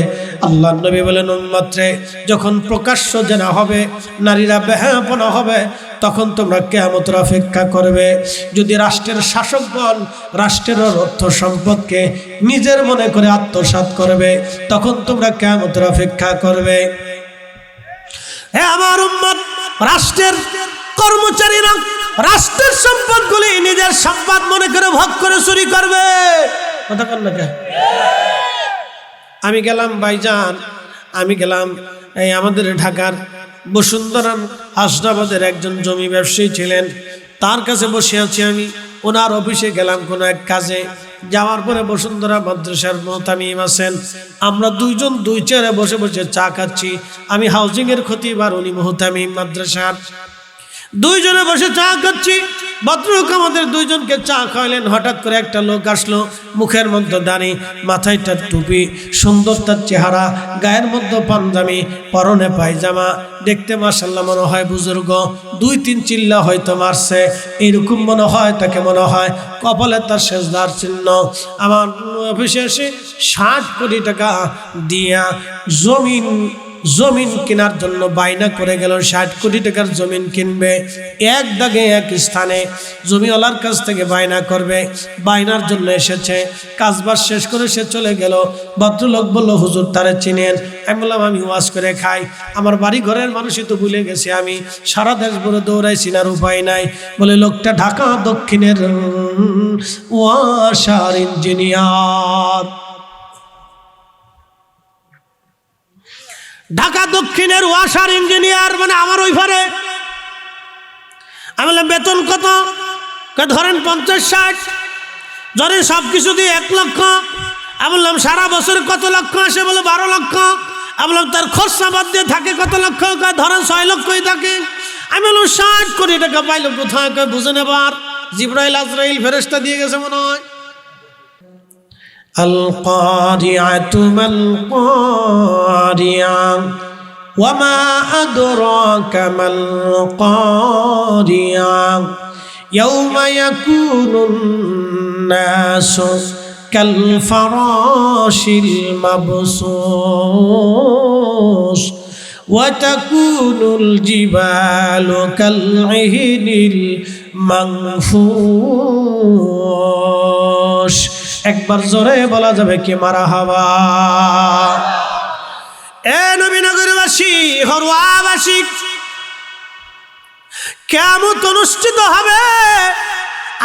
আল্লাহর নবী বলেন উম্মতরে যখন প্রকাশ্য জেনা হবে, নারীরা বেহায়াপনা হবে, তখন তোমরা কিয়ামতের অপেক্ষা করবে। যদি রাষ্ট্রের শাসকগণ রাষ্ট্রের অর্থ সম্পদকে নিজের মনে করে আত্মসাৎ করবে, তখন তোমরা কিয়ামতের অপেক্ষা করবে। হে আমার উম্মত, রাষ্ট্রের কর্মচারীরা রাষ্ট্রের সম্পদগুলি নিজের সম্পদ মনে করে ভোগ করে চুরি করবে। কথা কন না? আমি গেলাম ভাইজান, আমি গেলাম এই আমাদের ঢাকার বসুন্ধরা হাসনাবাদের একজন জমি ব্যবসায়ী ছিলেন, তার কাছে বসে আছি আমি, ওনার অফিসে গেলাম কোনো এক কাজে। যাওয়ার পরে বসুন্ধরা মাদ্রাসার মুহতামিম আছেন, আমরা দুইজন দুই চেয়ারে বসে বসে চা খাচ্ছি। আমি হাউজিংয়ের খতিব আর উনি মুহতামিম মাদ্রাসার, দুইজনে বসে চা খাচ্ছি। ভদ্রলোক আমাদের দুইজনকে চা খাওয়ালেন। হঠাৎ করে একটা লোক আসলো, মুখের মধ্যে দাড়ি, মাথায় তার টুপি, সুন্দর তার চেহারা, গায়ের মধ্যে পাঞ্জাবি, পরনে পায়জামা, দেখতে মাশাআল্লাহ মনে হয় বুজুর্গ, 2-3 চিল্লা হয়তো মারছে, এইরকম মনে হয় তাকে, মনে হয় কপালে তার সেজদার চিহ্ন। আমার অফিসে এসে 60 কোটি টাকা দিয়া জমিন কেনার জন্য বায়না করে গেল। 60 কোটি টাকার জমিন কিনবে, এক দাগে এক স্থানে জমিওয়ালার কাছ থেকে বায়না করবে। বায়নার জন্য এসেছে, কাজবাজ শেষ করে সে চলে গেল। ভদ্রলোক বলল হুজুর তারে চিনেন? আমি বললাম আমি ওয়াজ করে খাই, আমার বাড়ি ঘরের মানুষই তো ভুলে গেছে, আমি সারা দেশ ভরে দৌড়াইছি, না উপায় নাই। বলে লোকটা ঢাকা দক্ষিণের ওয়াসার ইঞ্জিনিয়ার, ঢাকা দক্ষিণের ওয়াসার ইঞ্জিনিয়ার, মানে আমার ওই ঘরে। আমি বললাম বেতন কত? ধরেন 50-60, ধরে সব কিছু দিয়ে 1 লক্ষ। আমি বললাম সারা বছর কত লক্ষ আসে? বলে 12 লক্ষ। আমি বললাম তার খরচা বাদ দিয়ে থাকে কত লক্ষ? ধরেন 6 লক্ষই থাকে। আমি বললাম 60 কোটি টাকা পাইল কোথায়? বুঝে নেবার জিবরাইল আজরাইল ফেরেশতা দিয়ে গেছে মনে হয়। القارعة ما القارعة وما أدراك ما القارعة يوم يكون الناس كالفراش المبثوث وتكون الجبال كالعهن المنفوش। একবার জোরে বলা যাবে কি মারহাবা? এ নবীনগরবাসী, হরওয়াবাসী, কিয়ামত অনুষ্ঠিত হবে,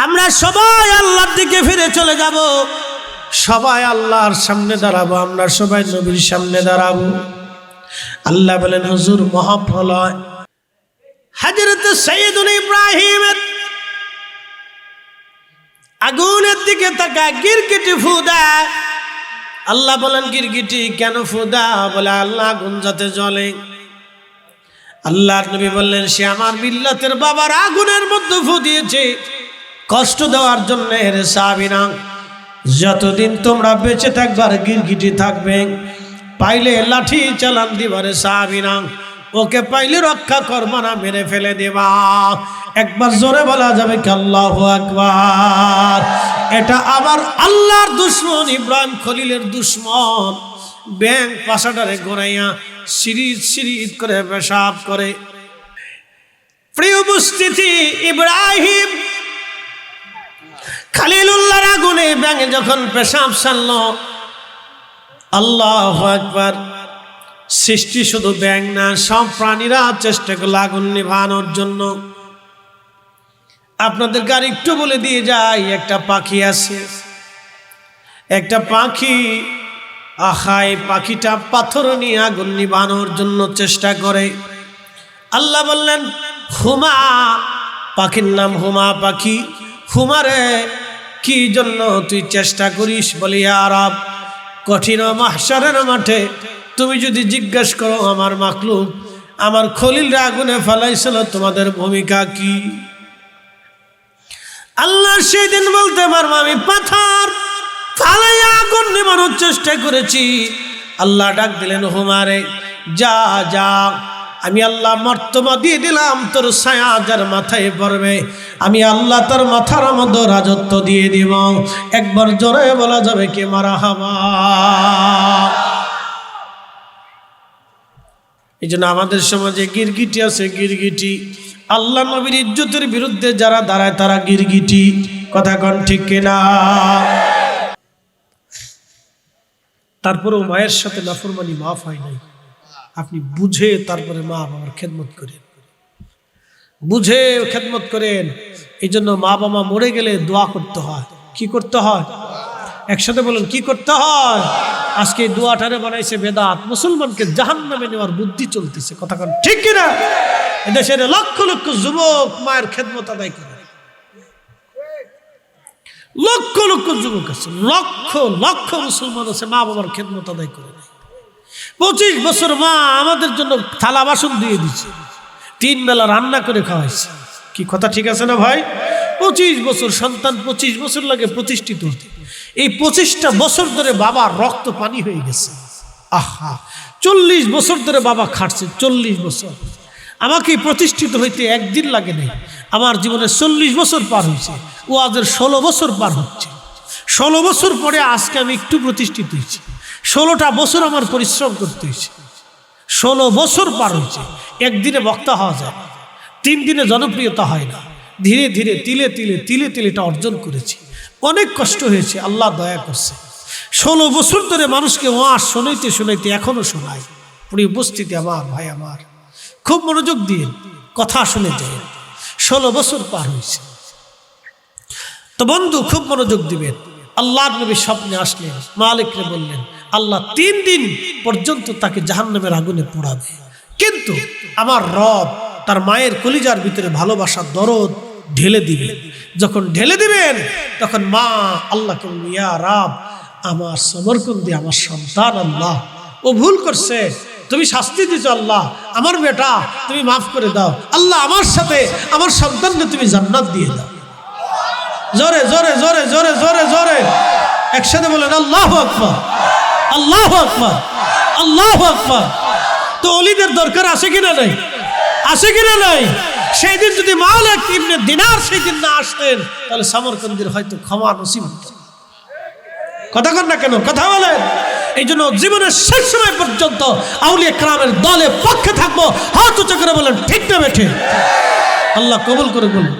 আমরা সবাই আল্লাহর দিকে ফিরে চলে যাব, সবাই আল্লাহর সামনে দাঁড়াবো, আমরা সবাই নবীর সামনে দাঁড়াবো। আল্লাহ বলেন হুজুর মহাপ্রলয়, হযরত সাইয়্যিদুনা ইব্রাহিমের আগুনের দিকে তাকায় গিরগিটি ফু দেয়। আল্লাহ বলেন গিরগিটি কেন ফু দেয়? বলে আল্লাহ আগুন যাতে জ্বলে। আল্লাহর নবী বললেন সে আমার মিল্লাতের বাবার আগুনের মধ্যে ফু দিয়েছে কষ্ট দেওয়ার জন্য। রে সাহাবীরা, যতদিন তোমরা বেঁচে থাকবার গিরগিটি থাকবে, পাইলে লাঠি চালান দিবারে সাহাবীরা, ওকে পাইলে রক্ষা করবা না, মেরে ফেলে দেবা। একবার জোরে বলা যাবে কি আল্লাহু আকবার? এটা আবার আল্লাহর দুশমন, ইব্রাহিম খলিলের দুশমন। ব্যাং পাশাটারে গোনাইয়া সিরিজ সিরিজ করে পেশাব করে। প্রিয় উপস্থিতি, ইব্রাহিম খলিলুল্লাহর আগুনে ব্যাঙে যখন পেশাব সারল, আল্লাহু আকবার, সৃষ্টি শুধু ব্যাঙ না, সব প্রাণীরা চেষ্টা করল আগুন নিভানোর জন্য। আপনাদেরকে আর একটু বলে দিয়ে যাই, একটা পাখি আছে, একটা পাখি এই পাখিটা পাথর নিয়ে আগুন নিভানোর জন্য চেষ্টা করে। আল্লাহ বললেন, হুমা, পাখির নাম হুমা পাখি, হুমারে কি জন্য তুই চেষ্টা করিস? বলি, ইয়া রব, কঠিন মাহশারের মাঠে তুমি যদি জিজ্ঞেস করো আমার মাখলুক, আমার খলিলরা আগুনে ফেলাইছিল, তোমাদের ভূমিকা কি? আল্লাহ সেই দিন বলতে পারবো, আমি পাথর ফালাইয়া আগুন নিভানোর চেষ্টা করেছি। আল্লাহ ডাক দিলেন, হুমারে যা যা, আমি আল্লাহ মর্তবা দিয়ে দিলাম, তোর ছায়া যার মাথায় পড়বে আমি আল্লাহ তার মাথার মধ্যে রাজত্ব দিয়ে দিব। একবার জোরে বলা যাবে কে মারহাবা। এই জন্য আমাদের সমাজে গিরগিটি আছে, গিরগিটি। আল্লাহ নবীর ইজ্জতের বিরুদ্ধে যারা দাঁড়ায় তারা গিরগিটি। কথা কন ঠিক কিনা? তারপরেও মায়ের সাথে নাফরমানি মাফ হয় নাই। আপনি বুঝে তারপরে মা বাবার খেদমত করেন, বুঝে খেদমত করেন। এই জন্য মা বাবা মরে গেলে দোয়া করতে হয়। কি করতে হয়? একসাথে বলেন, কি করতে হয়? আজকে দোয়াটারে বানাইছে বেদাত, মুসলমানকে জাহান্নামে নেওয়ার বুদ্ধি চলতেছে। কথা কন ঠিক কিনা? এদেশের লক্ষ লক্ষ যুবক মায়ের খেদমত আদায় করে, লক্ষ লক্ষ যুবক আছে, লক্ষ লক্ষ মুসলমান আছে মা বাবার খেদমত আদায় করে। 25 বছর মা আমাদের জন্য থালা বাসন দিয়ে দিচ্ছে, 3 বেলা রান্না করে খাওয়াইছে। কি কথা ঠিক আছে না ভাই? 25 বছর সন্তান, 25 বছর লাগে প্রতিষ্ঠিত হতে। এই 25টা বছর ধরে বাবার রক্ত পানি হয়ে গেছে। আহা, 40 বছর ধরে বাবা খাটছে, 40 বছর। আমাকে প্রতিষ্ঠিত হইতে একদিন লাগে নাই, আমার জীবনে 40 বছর পার হয়েছে। ওয়াজের 16 বছর পার হচ্ছে। 16 বছর পরে আজকে আমি একটু প্রতিষ্ঠিত হয়েছি। 16টা বছর আমার পরিশ্রম করতে হয়েছে। 16 বছর পার হয়েছে। একদিনে বক্তা হওয়া যায়, 3 দিনে জনপ্রিয়তা হয় না। ধীরে ধীরে তিলে তিলে তিলে তিলে এটা অর্জন করেছি। অনেক কষ্ট হয়েছে, আল্লাহ দয়া করছে। 16 বছর ধরে মানুষকে ওয়াজ শোনাইতে শোনাইতে এখনো শোনাই। পুরো উপস্থিতি আমার ভাই, আমার খুব মনোযোগ দিয়ে কথা শুনে যায়। 16 বছর পার হয়েছে। তো বন্ধু খুব মনোযোগ দিবেন। আল্লাহর নবী স্বপ্নে আসলেন, মালিকরে বললেন আল্লাহ 3 দিন পর্যন্ত তাকে জাহান্নামের আগুনে পোড়াবে, কিন্তু আমার রব তার মায়ের কলিজার ভিতরে ভালোবাসার দরদ ঢেলে দিবে। যখন ঢেলে দিবেন তখন মা আল্লাহকে বলবে, ইয়া রব, আমার সমরকন্দি, আমার সন্তান, আল্লাহ ও ভুল করছে, তুমি শাস্তি দিছো, আল্লাহ আমার বেটা তুমি মাফ করে দাও, আল্লাহ আমার সাথে আমার সন্তানকে তুমি জান্নাত দিয়ে দাও। জোরে জোরে জোরে জোরে জোরে জোরে একসাথে বলেন আল্লাহু আকবার, আল্লাহু আকবার, আল্লাহু আকবার। তো ওলিদের দরকার আছে কিনা নাই? আছে কিনা নাই? সেই দিন যদি মালিক ইবনে দিনার সেই দিন না আসতেন তাহলে সমরকন্দির হয়তো ক্ষমা নসিব হতো। কথা কন না কেন? কথা বলেন। এই জন্য জীবনের শেষ সময় পর্যন্ত আউলিয়া কেরামের দলে পক্ষে থাকবো। হাত উঁচু করে বলেন ঠিক না বেঠে? আল্লাহ কবুল করে বলুন।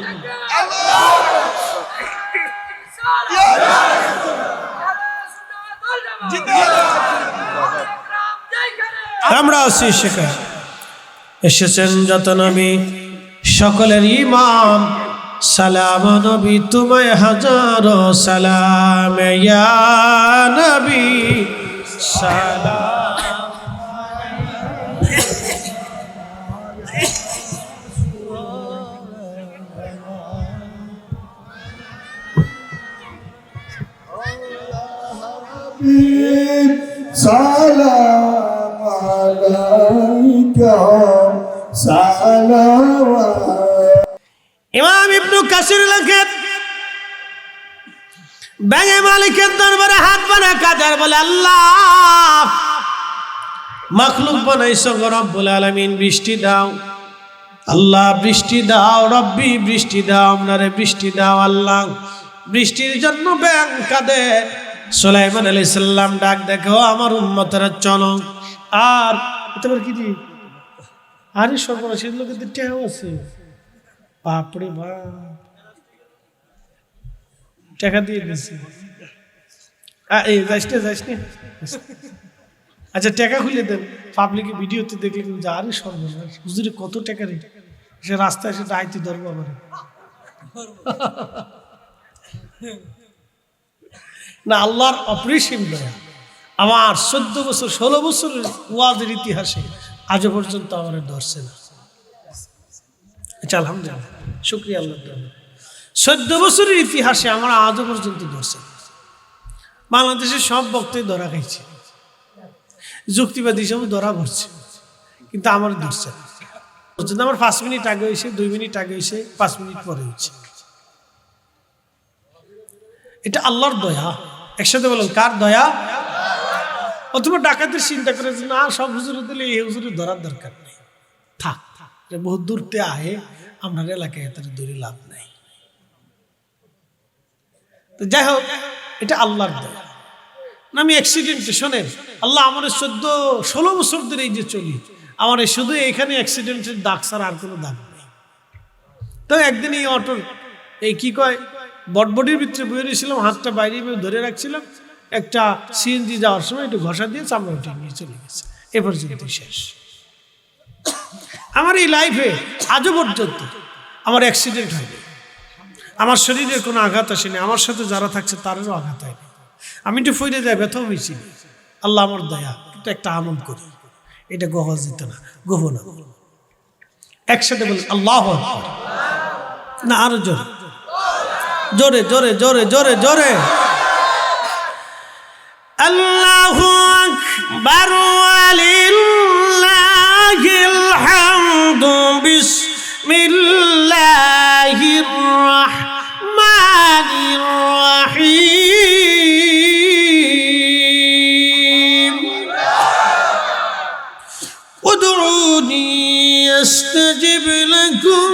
আমরা আছি সেখানে। এসেছেন যত নবী সকলের ইমাম, সালাম নবী তোমায় হাজারো সালাম, ইয়া নবী সালাম। সালাম আলাইকা সালাওয়াত। ইমাম ইবনে কাসির লেখেন, ব্যাঙে মালিকের দরবারে হাত বানা কাদার বলে, আল্লাহ মাখলুক বানাইছো গো রব্বুল আলামিন, বৃষ্টি দাও আল্লাহ, বৃষ্টি দাও রব্বি, বৃষ্টি দাও, আপনারে বৃষ্টি দাও আল্লাহ। বৃষ্টির জন্য ব্যাঙ কাঁদে। সুলাইমান আলাইহিস সালাম ডাক দেখো আমার উম্মতেরা চলো। আর তোমার কি দি আরে সর্বনাশের লোকেদের টেহাও আছে, বাপরে বাপ, টাকা দিয়ে দিচ্ছে। এই যাইস নে। আচ্ছা টাকা খুলে দেন, পাবলিকে ভিডিওতে দেখলে কিন্তু আরে সর্বনাশ, হুজুরে কত টাকা রে, সে রাস্তায় এসে দায়িত্ব ধরবো আমার। না, আল্লাহর অপরিসীম দয়া। আমার 14 বছর 16 বছরের ওয়াজের ইতিহাসে আজও পর্যন্ত আমার ধরছে না। আচ্ছা আলহামদুলিল্লাহ, শুকরিয়া আল্লাহ। 14 বছরের ইতিহাসে আমার আজও পর্যন্ত ধরছে না। বাংলাদেশের সব বক্তাই ধরা খাইছে, যুক্তিবাদী হিসাবে ধরা পড়ছে, কিন্তু আমার ধরছে না। আমার 5 মিনিট আগে হয়েছে, 2 মিনিট আগে হয়েছে, 5 মিনিট পরে হয়েছে। এটা আল্লাহর দয়া। একসাথে বলেন কার দয়া? অথবা ডাকাতের চিন্তা করে যে না সব হুজুরে দিলে এই হুজুরে ধরার দরকার নেই, থাক বহুত দূরতে আহে, আপনার এলাকায় এত দূরে লাভ নাই। তো যাই হোক, এটা আল্লাহর দয়া। না আমি অ্যাক্সিডেন্টে, শোনেন, আল্লাহ আমার 14-16 বছর ধরে এই যে চলি, আমার শুধু এখানে অ্যাক্সিডেন্টের দাগ ছাড়া আর কোনো দাগ নেই। তো একদিন এই অটোর এই কি কয় বটবটির ভিতরে বয়ে রয়েছিলাম, হাতটা বাইরে ধরে রাখছিলাম, একটা সিএনজি যাওয়ার সময় একটু ঘষা দিয়ে চামড়া উঠে নিয়ে চলে গেছে। এ পর্যন্ত শেষ। আমার এই লাইফে আজও পর্যন্ত আমার অ্যাক্সিডেন্ট হয়নি, আমার শরীরের কোনো আঘাত আসেনি, আমার সাথে যারা থাকছে তাদেরও আঘাত হয়নি। আমি একটু ফইরে যায় ব্যথা হয়েছি, আল্লাহ আমার দয়া। কিন্তু একটা আমল করি, এটা গহ যেত না, গহ না। একসাথে বলি আল্লাহু আকবার। না আরো জোরে জোরে জোরে জোরে জোরে জোরে আল্লাহু আকবার ওয়ালিল্লাহিল হামদু বিসমিল্লাহির রাহমানির রাহিম উদউনি আস্তাজিব লাকুম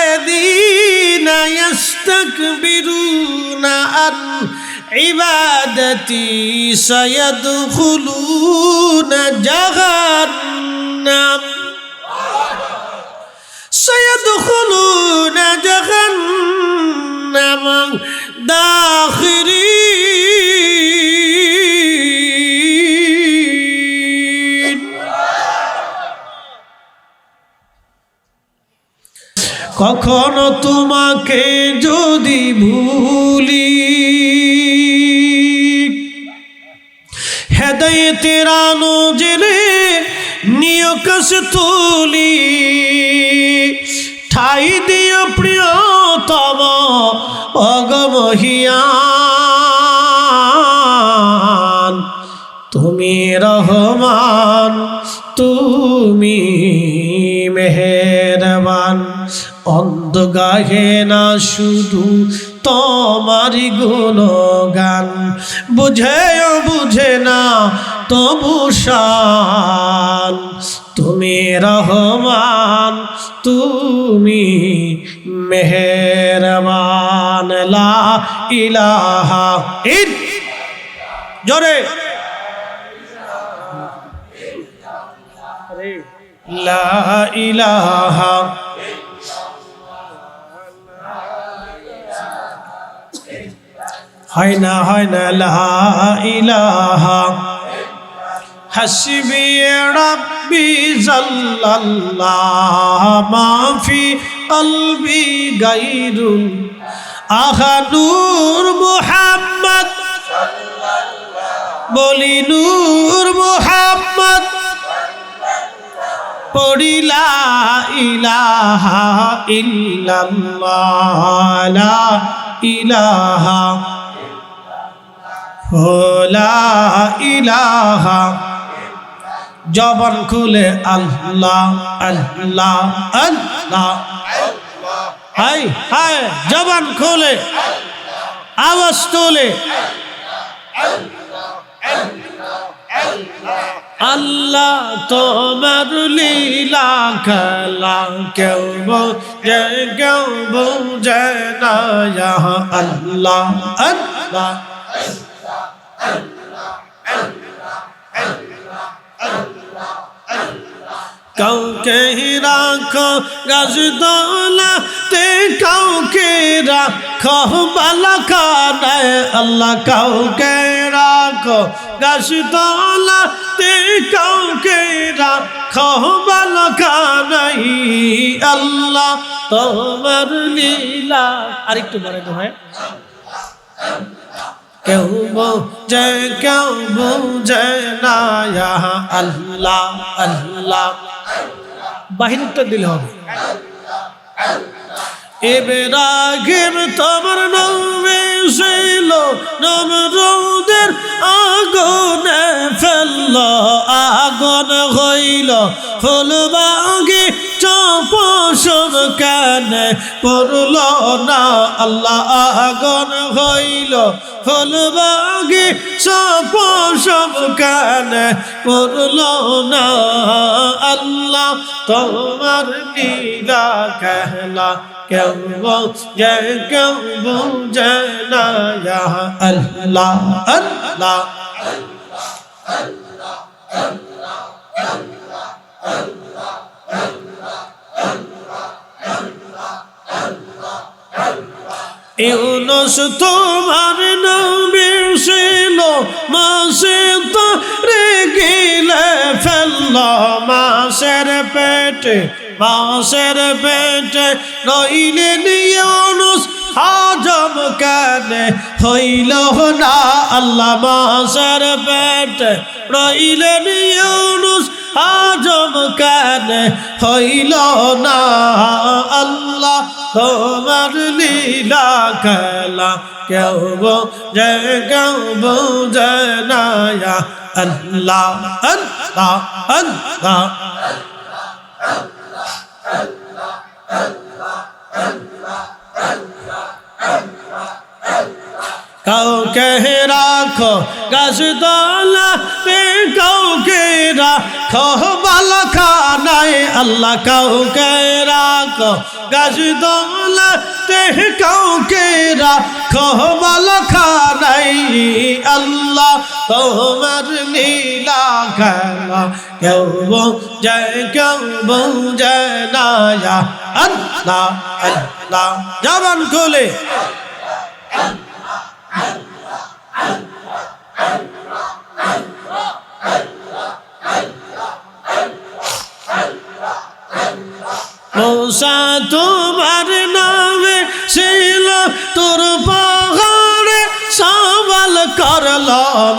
ইন্নাল্লাযীনা ইস্তাকবিরুনা আন ইবাদাতি সায়াদখুলুনা জাহান্নাম দাখিরিন। কখনো তোমাকে যদি ভুলি, হেদায়েতের আলো জেলে নিয় কাছে তুলি, ঠাই দিও প্রিয়তম অগমহিয়ান। তুমি রহমান, তুমি মেহেরবান, অন্ধ গাহে না শুধু তোমারি গুণগান, বুঝেও বুঝে না তবু শান। তুমি রহমান, তুমি মেহেরবান। লা ইলাহা জোরে লা ইলাহা হয় না লা ইলাহা হাসবি রাব্বি জাল্লাল্লাহ মা ফি কলবি গায়রুল আহা নূর মুহাম্মদ বলি নূর মুহাম্মদ পড়ি লা ইলাহা ইল্লাল্লাহ লা ইলাহা লা ইলাহা। জবান খুলে আল্লাহ আল্লাহ আল্লাহ, হাই হাই জবান খুলে আওয়াজ তোলে আল্লাহ তোমার লীলা খেলা কেউ বোঝে কেউ বোঝে না ইয়া আল্লাহ আল্লাহ কাউকে রাখো গাছতলাতে কাউকে রাখো বালাখানায় আল্লাহ কাউকে রাখো গাছতলাতে কাউকে রাখো বালাখানায় আল্লাহ তোমার লীলা আরেকটু বলে তো হয় কেউ বোঝে কেউ বোঝে না ইয়া আল্লাহ আল্লাহ বাহিরটা দিলে হবে ইব্রাহিম তোমার নামে ছিল নমরুদের আগুনে ফেলল আগুন হইল ফুলবাগি চপসম কানে পড়ল না আল্লাহ আগুন হইল ফুলবাগি চপসম কানে পড়ল না আল্লাহ তোমার লীলা খেলা কেউ বোঝে কেউ বোঝে না ইয়া আল্লাহ আল্লাহ ইউনুস তোমার নবী ছিল মাসে তো রেগিলে ফেলল মাসের পেটে রইলেন ইউনুস হজম কানে হইল না আল্লাহ মাসের পেটে রইলেন ইউনুস হজম কানে হইল না আল্লাহ তোমার লীলা খেলা কেউ বোঝে কেউ বোঝে না ইয়া আল্লাহ আল্লাহ আল্লাহ কাউকে রাখো গাছতলাতে কাউকে রাখো বালাখানায় আল্লাহ কাউকে রাখো গাছতলাতে কাউকে রাখো বালাখানায় আল্লাহ তোমার লীলা খেলা কেউ বোঝে কেউ বোঝে না ইয়া আল্লাহ আল্লাহ জবান খুলে মূসা তোমার নামে ছিল তোর পাহাড়ে সওয়াল করল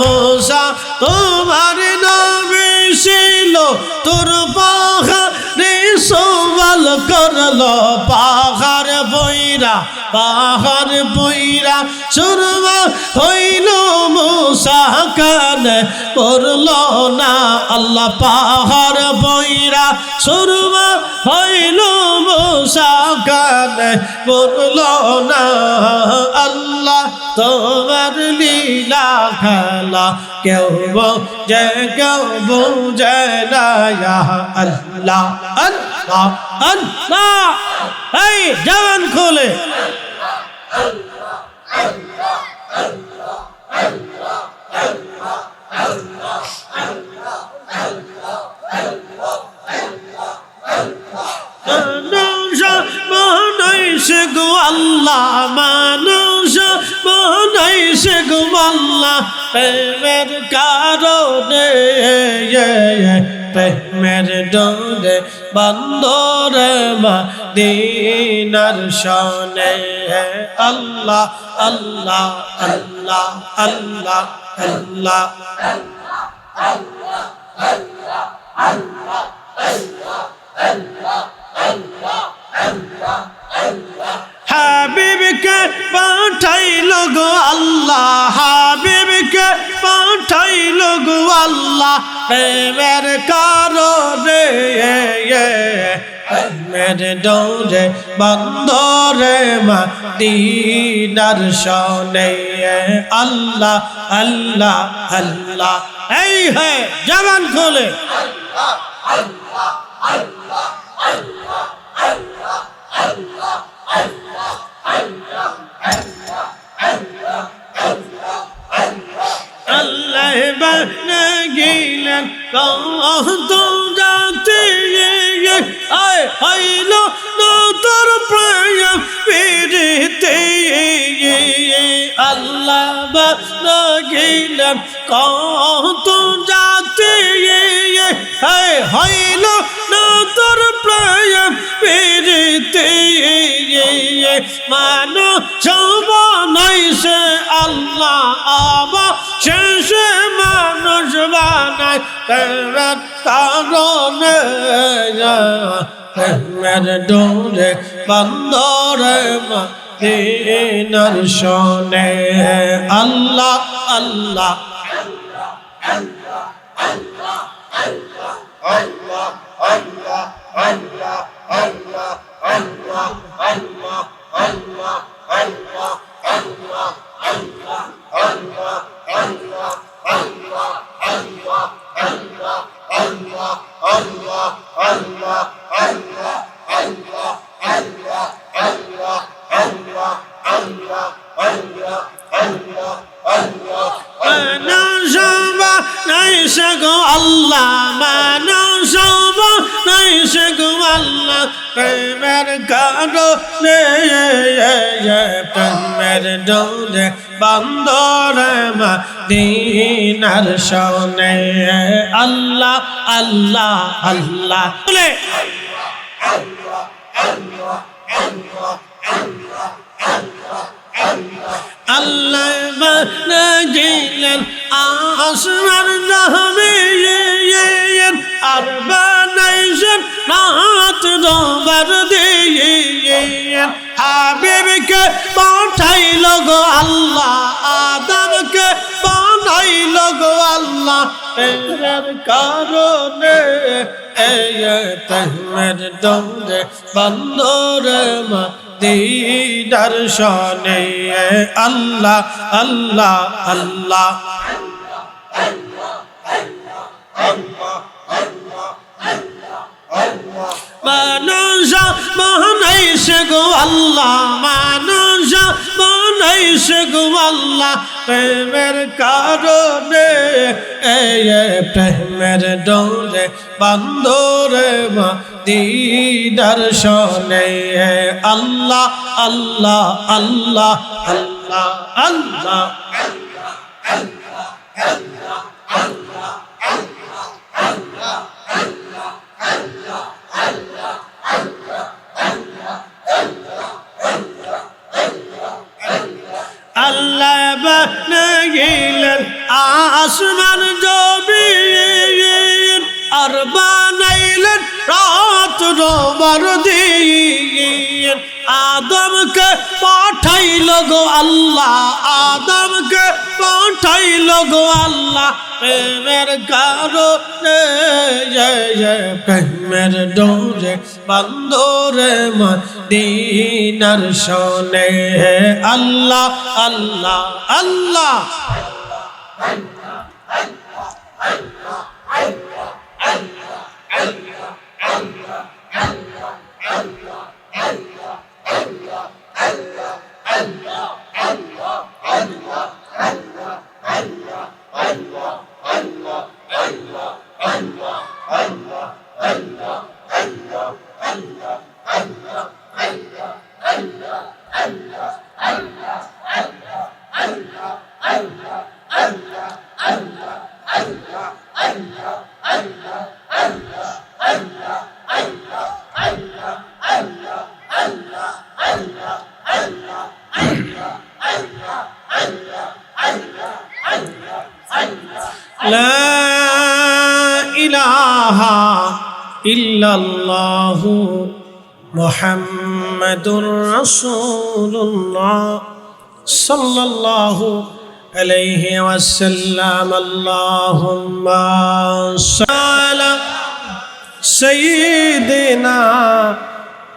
মূসা তোমার নামে ছিল তোর পাহাড়ে সওয়াল করল পাহাড় বইরা সুরমা হইল মূসা কানে পড়ল না আল্লাহ পাহাড় বইরা সুরমা হইল মূসা কানে পড়ল না আল্লাহ তোমার লীলা খেলা কেউ বোঝে কেউ বোঝে না ইয়া আল্লাহ আল্লাহ আল্লাহ এই জবান খোলে আল্লাহ মানুষ বানাইছে গো আল্লাহ প্রেমের কারণে প্রেমের ডোরে বন্দরে মদিনার শানে আল্লাহ আল্লাহ আল্লাহ আল্লাহ আল্লাহ হাবিবকে পাঠাইল গো আল্লাহ হাবিবকে পাঠাইল গো আল্লাহ প্রেমের কারণে প্রেমের ডোরে বন্দরে মদিনার শোনে আল্লাহ আল্লাহ আল্লাহ এই হে জবান খোলে আল্লাহ বানা গেলেন কত জাতি আয় হইল না তোর প্রেম পেরিতে আল্লাহ বানা গেলেন কত জাতি আয় হইল না তোর প্রেম পেরিতে মানুষ বানাইছে আল্লাহ আবার শেষে মানুষ বানায় প্রেমের কারণে প্রেমের ডোরে বন্দরে মদিনার শোনে আল্লাহ আল্লাহ আল্লাহ মানুষ বানাইছে গো আল্লাহ প্রেমের কারণে প্রেমের ডোরে বন্দরে মদিনার শোনে আল্লাহ আল্লাহ আল্লাহ বলে আল্লাহ বানা গেলেন আসমান জমিন আর বানাইছেন রাত দোবার দিয়ে হাবিবকে পাঠাইল গো আল্লাহ আদমকে বানাইল গো আল্লাহ প্রেমের কারণে প্রেমের ডোরে বন্দরে মদিনার শোনে আল্লাহ আল্লাহ আল্লাহ মানুষ বানাইছে গো আল্লাহ মানুষ বানাইছে গো আল্লাহ প্রেমের কারণে প্রেমের ডোরে বন্দরে মদিনার শোনে আল্লাহ আল্লাহ আল্লাহ আল্লাহ আল্লাহ আল্লাহ বানা গেলেন আসমান জমিন আর বানাইলেন রাত দোবার দিয়ে আদমকে পাঠাইল গো আল্লাহ আদমকে পাঠাইল গো আল্লাহ প্রেমের কারণে প্রেমের ডোরে বন্দরে মদিনার শোনে আল্লাহ আল্লাহ আল্লাহ لا إله إلا الله محمد رسول الله صلى الله عليه وسلم اللهم صل على سيدنا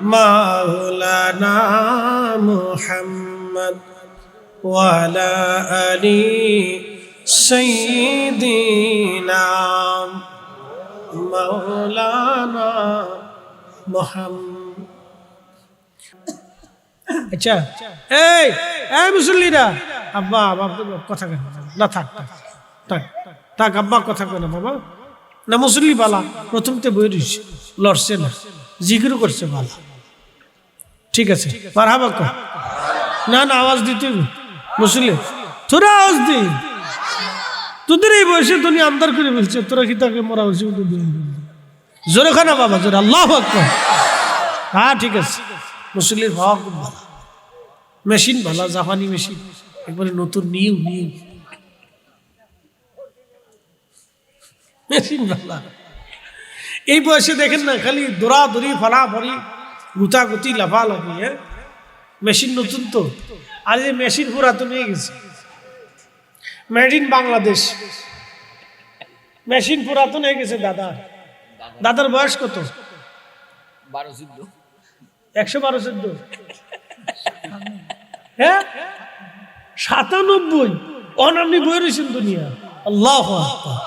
مولانا محمد وعلى آل سيدنا مولانا محمد আচ্ছা এই এই মুসল্লিরা আব্বা কথা কেন না থাক থাক থাক আব্বা কথা কেন বাবা না মুসল্লি বালা প্রথমতে বই রয়েছে লড়ছে না জিকির করছে বালা ঠিক আছে মারহাবা কর না না আওয়াজ দিতে মুসল্লি তোরা আওয়াজ দি তোদের এই বয়সে দুনিয়া আন্দার করে বলছে তোরা কি তাকে মরা হয়েছে জোরে খানা বাবা জোরে আল্লাহু আকবার হ্যাঁ ঠিক আছে মুসল্লির ভাবা খুব ভালো মেশিন ভালো জাপানি মেশিন একবারে নতুন নিউ মেশিন ভালো এই বয়সে দেখেন না খালি দৌড়াদৌড়ি ফাড়াফাড়ি গুতাগুতি লাফালাফি হ্যাঁ মেশিন নতুন তো আর এই মেশিন পুরাতন হয়ে গেছে মেড ইন বাংলাদেশ মেশিন পুরাতন হয়ে গেছে দাদার বয়স কত 112 হ্যাঁ 97 অনামনি বই রয়েছেন দুনিয়া আল্লাহু আকবার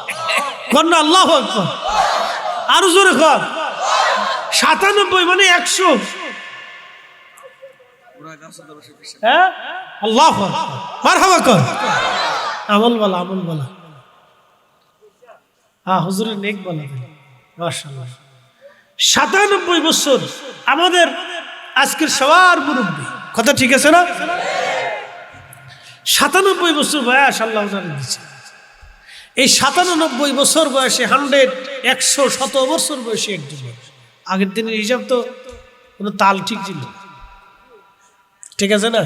কন্যা আল্লাহু আকবার আরো জোরে কর 97 মানে 100 হ্যাঁ আল্লাহু আকবার মারহাবা কর আমল বলা হ্যাঁ হুজুরের নেক বলা মাশাআল্লাহ 97 বছর আমাদের আজকের সবার মুরব্বী কথা ঠিক আছে না 97 বছর বয়স আল্লাহ দিচ্ছে এই 97 বছর বয়সে 100 বছর বয়সে একজন আগের দিনের হিসাব তো কোনো তাল ঠিক ছিল ঠিক আছে না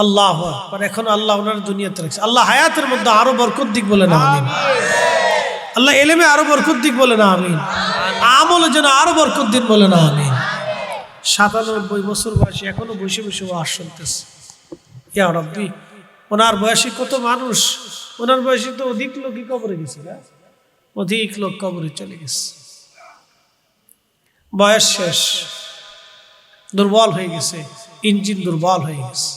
আল্লাহ আকবার এখন আল্লাহ ওনার দুনিয়াতে রাখছে আল্লাহ হায়াতের মধ্যে আরো বরকত দিক বলে না আমিন আল্লাহ এলেমে আরো বরকত দিক বলে না আমিন আমলে যেন আরো বরকত দিন বলে না আমিন 97 বছর বয়সে এখনো বসে বসে ওয়াজ শুনতেছে ইয়া রব্বি ওনার বয়সে কত মানুষ ওনার বয়সে তো অধিক লোকই কবরে গেছে না অধিক লোক কবরে চলে গেছে বয়স শেষ দুর্বল হয়ে গেছে ইঞ্জিন দুর্বল হয়ে গেছে